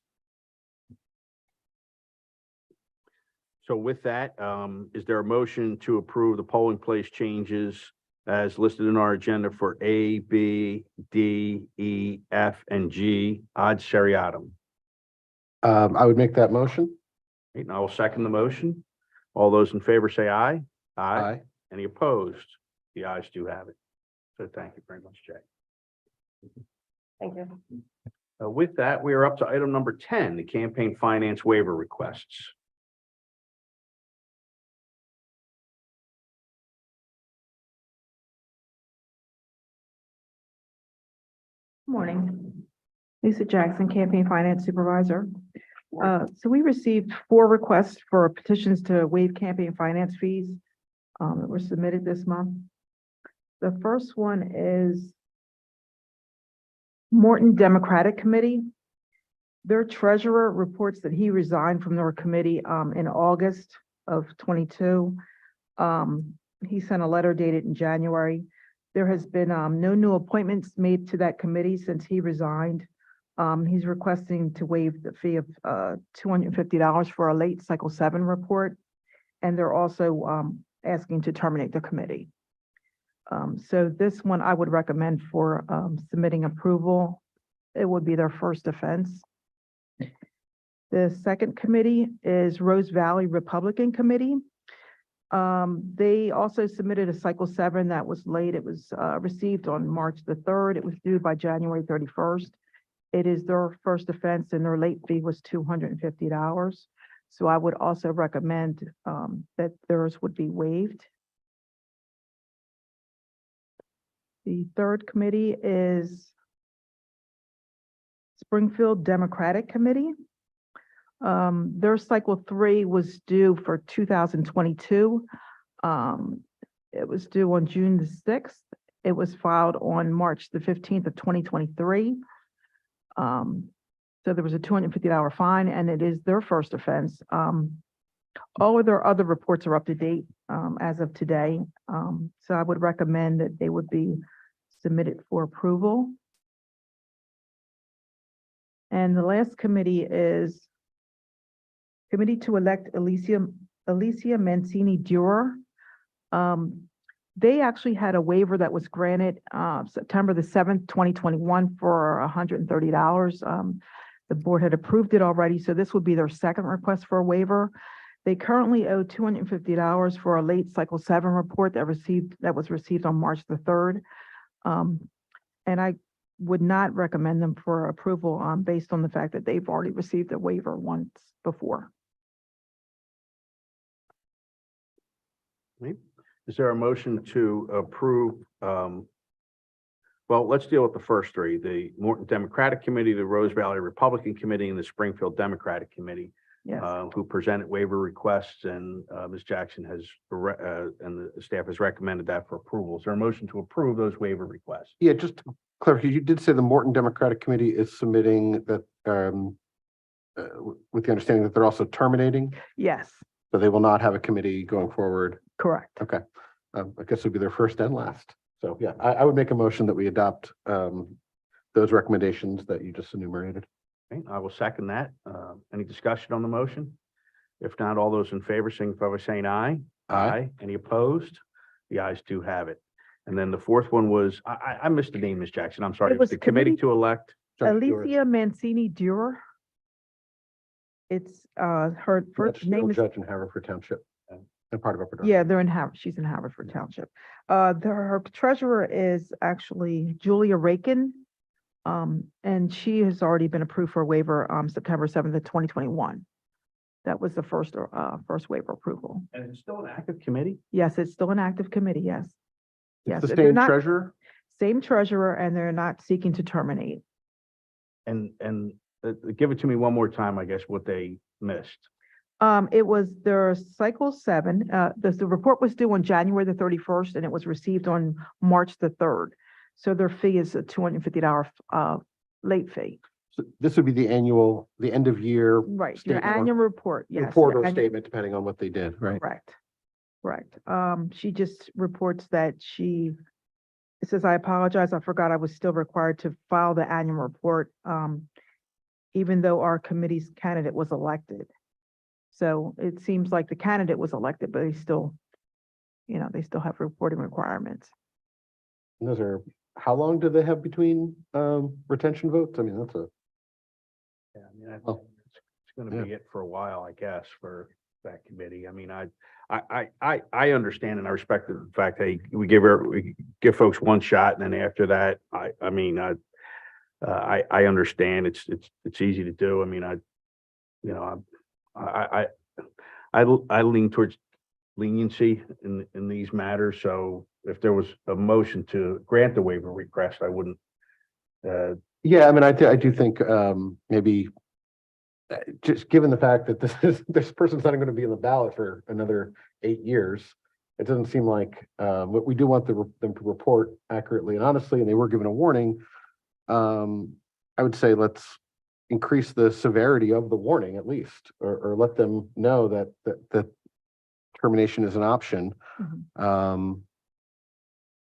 So with that, is there a motion to approve the polling place changes as listed in our agenda for A, B, D, E, F, and G, ad seriatim? I would make that motion. And I will second the motion. All those in favor say aye. Aye. Any opposed? The ayes do have it. So thank you very much, Jay. Thank you. With that, we are up to item number 10, the campaign finance waiver requests. Morning. Lisa Jackson, Campaign Finance Supervisor. So we received 4 requests for petitions to waive campaign finance fees that were submitted this month. The first one is Morton Democratic Committee. Their treasurer reports that he resigned from their committee in August of 22. He sent a letter dated in January. There has been no new appointments made to that committee since he resigned. He's requesting to waive the fee of $250 for a late cycle 7 report. And they're also asking to terminate the committee. So this one I would recommend for submitting approval. It would be their first offense. The second committee is Rose Valley Republican Committee. They also submitted a cycle 7 that was late. It was received on March the 3rd. It was due by January 31st. It is their first offense and their late fee was $250. So I would also recommend that theirs would be waived. The third committee is Springfield Democratic Committee. Their cycle 3 was due for 2022. It was due on June the 6th. It was filed on March the 15th of 2023. So there was a $250 fine and it is their first offense. All of their other reports are up to date as of today. So I would recommend that they would be submitted for approval. And the last committee is Committee to elect Alicia Mancini Durer. They actually had a waiver that was granted September the 7th, 2021 for $130. The board had approved it already, so this would be their second request for a waiver. They currently owe $250 for a late cycle 7 report that was received on March the 3rd. And I would not recommend them for approval based on the fact that they've already received a waiver once before. Is there a motion to approve? Well, let's deal with the first 3, the Morton Democratic Committee, the Rose Valley Republican Committee, and the Springfield Democratic Committee, Yes. who presented waiver requests, and Ms. Jackson has, and the staff has recommended that for approval. Is there a motion to approve those waiver requests? Yeah, just to clarify, you did say the Morton Democratic Committee is submitting that with the understanding that they're also terminating, Yes, so they will not have a committee going forward. correct. Okay. I guess it'll be their first and last. So yeah, I would make a motion that we adopt those recommendations that you just enumerated. Okay, I will second that. Any discussion on the motion? If not, all those in favor, signify by saying aye. Aye. Any opposed? The ayes do have it. And then the fourth one was, I missed the name, Ms. Jackson. I'm sorry. It was The committee to elect. Judge Stewart. Alicia Mancini Durer. It's, her first name Magistrate is, Judge in Haverford Township and part of Upper Darby. yeah, they're in she's in Haverford Township. Her treasurer is actually Julia Rakin. And she has already been approved for a waiver, September 7th of 2021. That was the first waiver approval. And it's still an active committee? Yes, it's still an active committee, yes. It's Yes, the they're same not- treasurer? Same treasurer, and they're not seeking to terminate. And give it to me one more time, I guess, what they missed. It was their cycle 7, the report was due on January the 31st, and it was received on March the 3rd. So their fee is a $250, late fee. So this would be the end of year. Right, your statement or- annual report, yes. Report your or annual- statement, depending on what they did, right? Correct, correct. She just reports that it says, I apologize, I forgot I was still required to file the annual report, even though our committee's candidate was elected. So it seems like the candidate was elected, but they still have reporting requirements. And those are, how long do they have between retention votes? I mean, that's a, Yeah, I mean, Oh. it's gonna be it for a while, I guess, for that committee. I mean, I understand and I respect the fact, hey, we give folks one shot, and then after that, I understand it's easy to do. I mean, I lean towards leniency in these matters. So if there was a motion to grant the waiver request, I wouldn't, yeah, I mean, I do think maybe just given the fact that this person's not going to be in the ballot for another 8 years, it doesn't seem like we do want them to report accurately and honestly, and they were given a warning. I would say let's increase the severity of the warning at least, or let them know that termination is an option.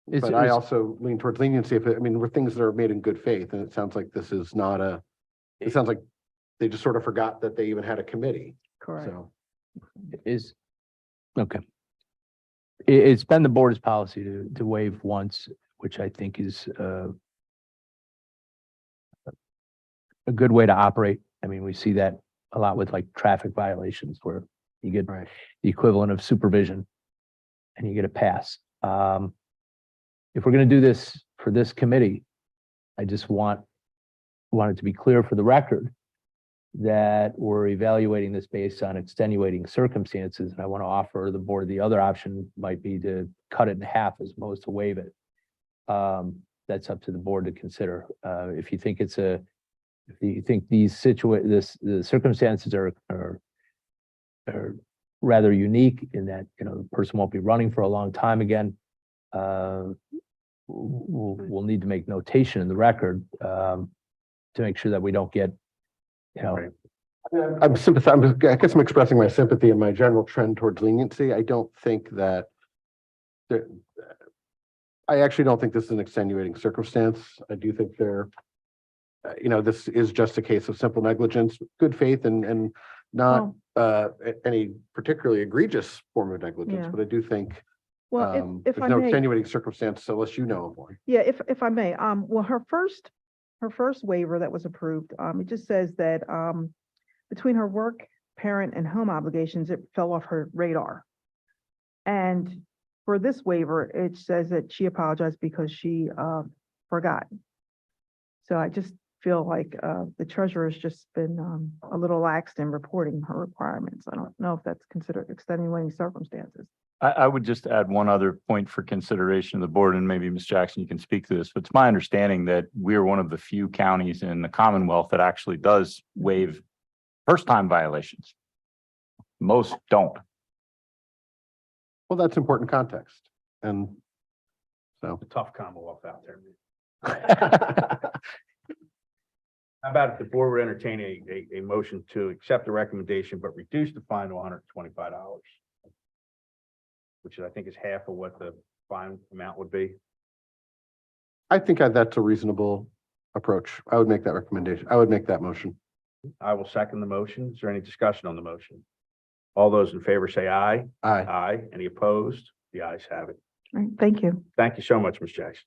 But I also lean towards leniency we're things that are made in good faith, and it sounds like this is not it sounds like they just sort of forgot that they even had a committee. Correct. So, Okay. It's been the board's policy to waive once, which I think is a good way to operate. I mean, we see that a lot with like traffic violations where you get right. the equivalent of supervision and you get a pass. If we're going to do this for this committee, I just want it to be clear for the record that we're evaluating this based on extenuating circumstances. And I want to offer the board, the other option might be to cut it in half as opposed to waive it. That's up to the board to consider. If you think if you think the circumstances are rather unique in that, the person won't be running for a long time again, we'll need to make notation in the record to make sure that we don't get, Right. I'm sympathetic. I guess I'm expressing my sympathy and my general trend towards leniency. I don't think that I actually don't think this is an extenuating circumstance. I do think this is just a case of simple negligence, good faith, and not any particularly egregious form of negligence. Yeah. But I do think Well, if there's I no may, extenuating circumstance unless you know of one. yeah, if I may, well, her first waiver that was approved, it just says that, between her work, parent, and home obligations, it fell off her radar. And for this waiver, it says that she apologized because she, forgot. So I just feel like, the treasurer's just been, a little lax in reporting her requirements. I don't know if that's considered extenuating circumstances. I would just add one other point for consideration of the board, and maybe Ms. Jackson, you can speak to this, but it's my understanding that we are one of the few counties in the Commonwealth that actually does waive first-time violations. Most don't. Well, that's important context. And so. A tough Commonwealth out there. How about if the board would entertain a motion to accept the recommendation, but reduce the fine to $125, which I think is half of what the fine amount would be. I think that's a reasonable approach. I would make that recommendation. I would make that motion. I will second the motion. Is there any discussion on the motion? All those in favor say aye. Aye. Aye. Any opposed? The ayes have it. All right, thank you. Thank you so much, Ms. Jackson.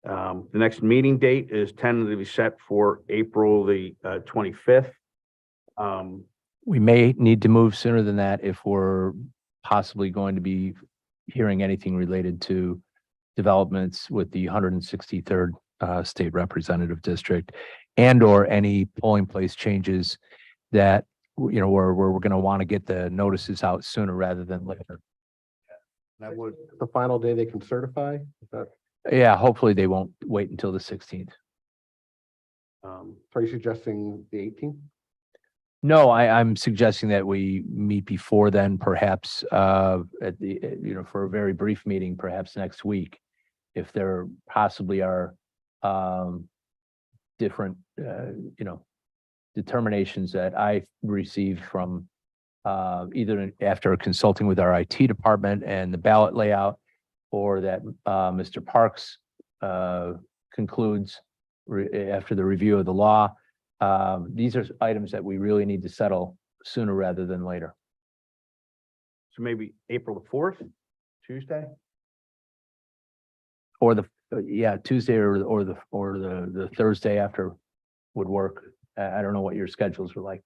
The next meeting date is tentatively set for April the 25th. We may need to move sooner than that if we're possibly going to be hearing anything related to developments with the 163rd State Representative District and or any polling place changes that, you know, where we're going to want to get the notices out sooner rather than later. That would, the final day they can certify, is that, Yeah, hopefully they won't wait until the 16th. are you suggesting the 18th? No, I'm suggesting that we meet before then, perhaps, at the, you know, for a very brief meeting, perhaps next week. If there possibly are, different, you know, determinations that I received from, either after consulting with our IT department and the ballot layout, or that, Mr. Parks, concludes after the review of the law. These are items that we really need to settle sooner rather than later. So maybe April the 4th, Tuesday? Or the, yeah, Tuesday or the Thursday after would work. I don't know what your schedules are like.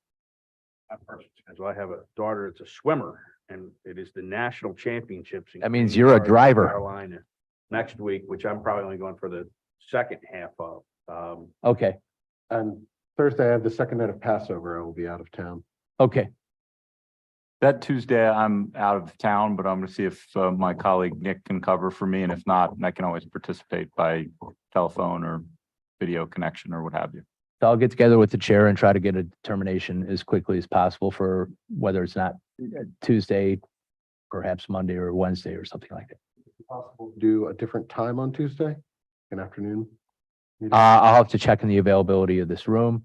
My personal schedule, I have a daughter that's a swimmer, and it is the national championships. in That means Queens, you're a North driver. Carolina next week, which I'm probably only going for the second half of. Okay, And Thursday, I have the second night of Passover. I will be out of town. okay. That Tuesday, I'm out of town, but I'm gonna see if my colleague Nick can cover for me, and if not, I can always participate by telephone or video connection or what have you. So I'll get together with the chair and try to get a determination as quickly as possible for whether it's not Tuesday, perhaps Monday or Wednesday or something like that. Is it possible to do a different time on Tuesday, an afternoon? meeting? I'll have to check on the availability of this room,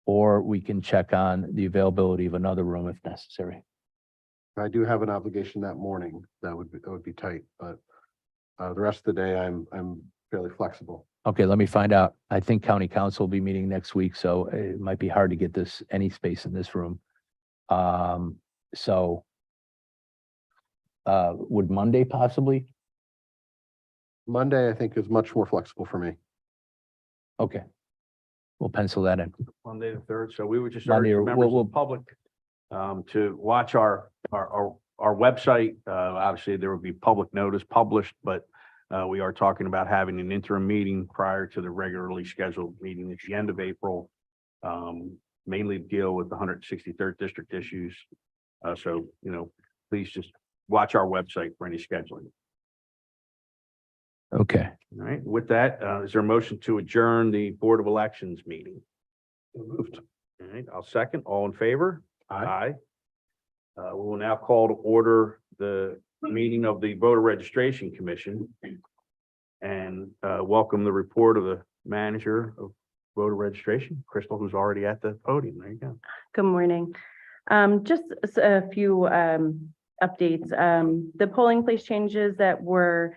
or we can check on the availability of another room if necessary. I do have an obligation that morning. That would be tight, but the rest of the day, I'm fairly flexible. Okay, let me find out. I think county council will be meeting next week, so it might be hard to get any space in this room. So would Monday possibly? Monday, I think, is much more flexible for me. Okay. We'll pencil that in. Monday the 3rd, so we would just Monday urge or- members we'll- of the public to watch our website. Obviously, there will be public notice published, but we are talking about having an interim meeting prior to the regularly scheduled meeting at the end of April. Mainly deal with the 163rd district issues. So, you know, please just watch our website for any scheduling. Okay. All right, with that, is there a motion to adjourn the Board of Elections meeting? Moved. All right, I'll second. All in favor? Aye. We will now call to order the meeting of the Voter Registration Commission and welcome the report of the manager of voter registration, Crystal, who's already at the podium. There you go. Good morning. Just a few updates. The polling place changes that were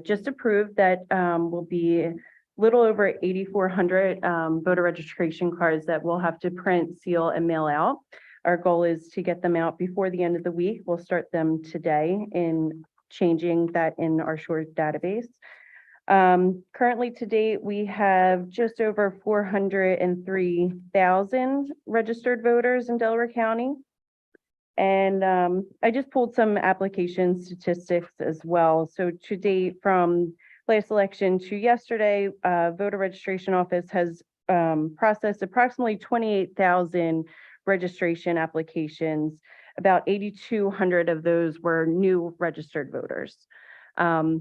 just approved that will be a little over 8,400 voter registration cards that we'll have to print, seal, and mail out. Our goal is to get them out before the end of the week. We'll start them today in changing that in our short database. Currently to date, we have just over 403,000 registered voters in Delaware County. And I just pulled some application statistics as well. So to date, from last election to yesterday, voter registration office has processed approximately 28,000 registration applications. About 8,200 of those were new registered voters. I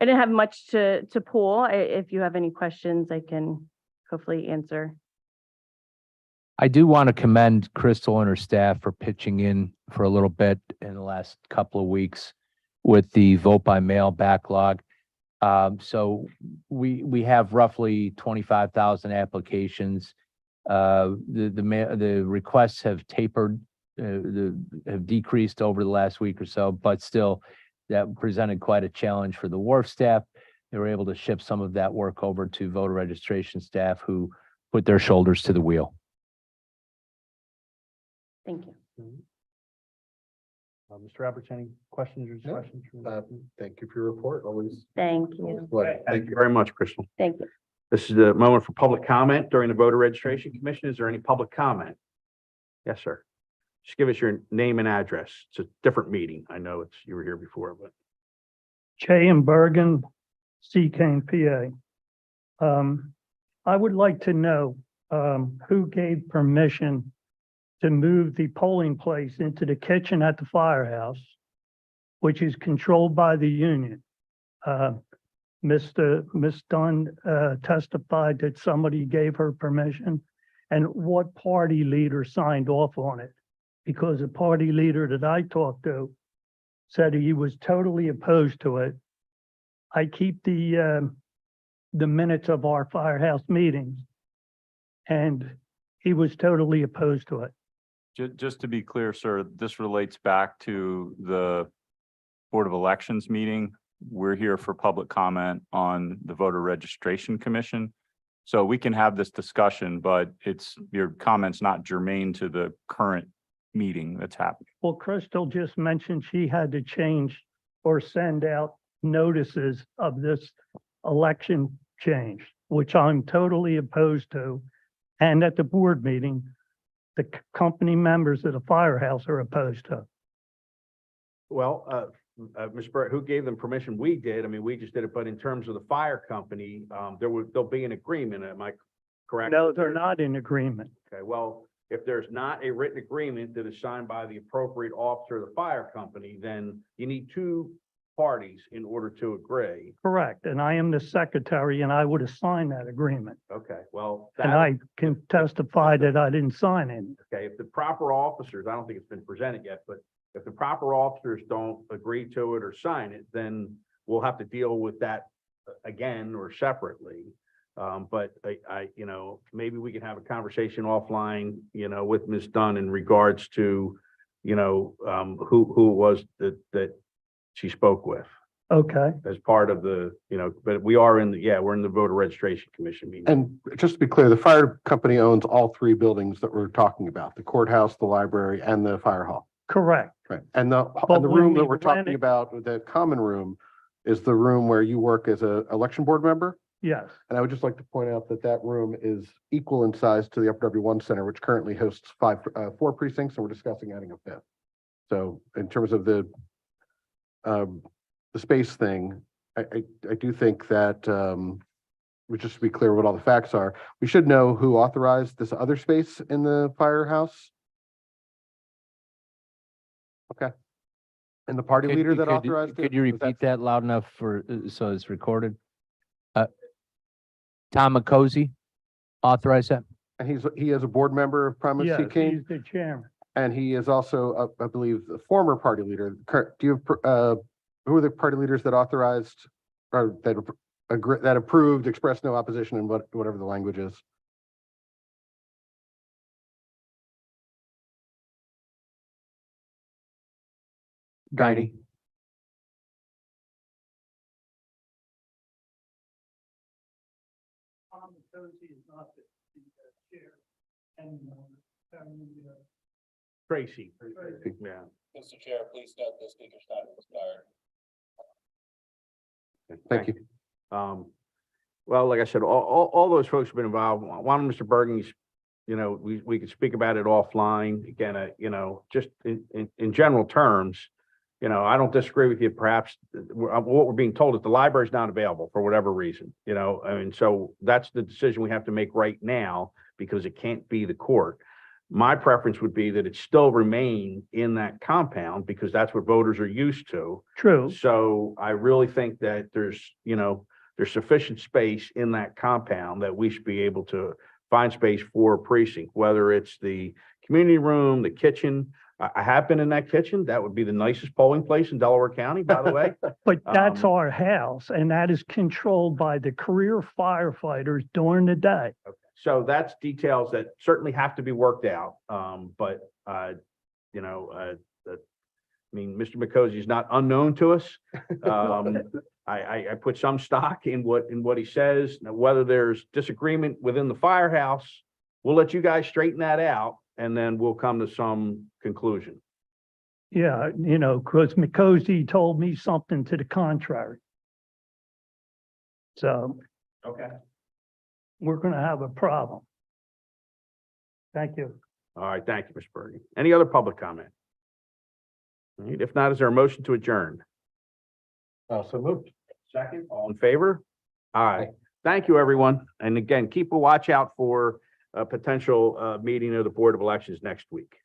didn't have much to pull. If you have any questions, I can hopefully answer. I do want to commend Crystal and her staff for pitching in for a little bit in the last couple of weeks with the vote by mail backlog. So we have roughly 25,000 applications. The requests have tapered, have decreased over the last week or so, but still that presented quite a challenge for the wharf staff. They were able to ship some of that work over to voter registration staff who put their shoulders to the wheel. Thank you. Mr. Roberts, any questions or No. discussions? Thank you for your report. Always. Thank you. Thank you very much, Crystal. Thank you. This is the moment for public comment during the voter registration commission. Is there any public comment? Yes, sir. Just give us your name and address. It's a different meeting. I know you were here before, but. Jay and Bergen, Seacane, PA. I would like to know, who gave permission to move the polling place into the kitchen at the firehouse, which is controlled by the union. Miss Dunn, testified that somebody gave her permission, and what party leader signed off on it? Because the party leader that I talked to said he was totally opposed to it. I keep the minutes of our firehouse meetings, and he was totally opposed to it. Just to be clear, sir, this relates back to the Board of Elections meeting. We're here for public comment on the voter registration commission. So we can have this discussion, but your comment's not germane to the current meeting that's happening. Well, Crystal just mentioned she had to change or send out notices of this election change, which I'm totally opposed to. And at the board meeting, the company members of the firehouse are opposed to. Well, Ms. Brett, who gave them permission? We did. I mean, we just did it, but in terms of the fire company, there'll be an agreement. Am I correct? No, they're not in agreement. Okay, well, if there's not a written agreement that is signed by the appropriate officer of the fire company, then you need two parties in order to agree. Correct. And I am the secretary and I would have signed that agreement. Okay, well. And I can testify that I didn't sign it. Okay, if the proper officers, I don't think it's been presented yet, but if the proper officers don't agree to it or sign it, then we'll have to deal with that again or separately. But maybe we can have a conversation offline, with Ms. Dunn in regards to, who it was that she spoke with Okay. as part of the, but we're in the voter registration commission meeting. And just to be clear, the fire company owns all three buildings that we're talking about, the courthouse, the library, and the fire hall. Correct. Right. And the But room when that we we're talking rented- about, the common room, is the room where you work as a election board member. Yes. And I would just like to point out that that room is equal in size to the Upper W1 Center, which currently hosts four precincts, and we're discussing adding a fifth. So in terms of the space thing, I do think that, just to be clear what all the facts are, we should know who authorized this other space in the firehouse. Okay. And the party leader that authorized it? Could you was repeat that loud enough so it's recorded? Tom McCosey authorized that? And he is a board member of Primus Yes, Seacane, he's the chairman. and he is also, I believe, the former party leader. Do you have, who are the party leaders that authorized or that approved, expressed no opposition, and whatever the language is? Guiney. Tracy. Yeah. Mr. Chair, please note the speaker's time has expired. Thank you. Well, like I said, all those folks have been involved. One of Mr. Bergen's, we could speak about it offline. Again, just in general terms, I don't disagree with you. Perhaps what we're being told is the library is not available for whatever reason, so that's the decision we have to make right now because it can't be the court. My preference would be that it still remain in that compound because that's what voters are used to. True. So I really think that there's sufficient space in that compound that we should be able to find space for a precinct, whether it's the community room, the kitchen. I have been in that kitchen. That would be the nicest polling place in Delaware County, by the way. But that's our house, and that is controlled by the career firefighters during the day. So that's details that certainly have to be worked out. But Mr. McCosey is not unknown to us. I put some stock in what he says. Now, whether there's disagreement within the firehouse, we'll let you guys straighten that out, and then we'll come to some conclusion. Yeah, you know, because Mikosi told me something to the contrary. So Okay. we're gonna have a problem. Thank you. All right, thank you, Mr. Bergen. Any other public comment? All right, if not, is there a motion to adjourn? So moved. Second, all in favor? Aye. Thank you, everyone. And again, keep a watch out for a potential meeting of the Board of Elections next week.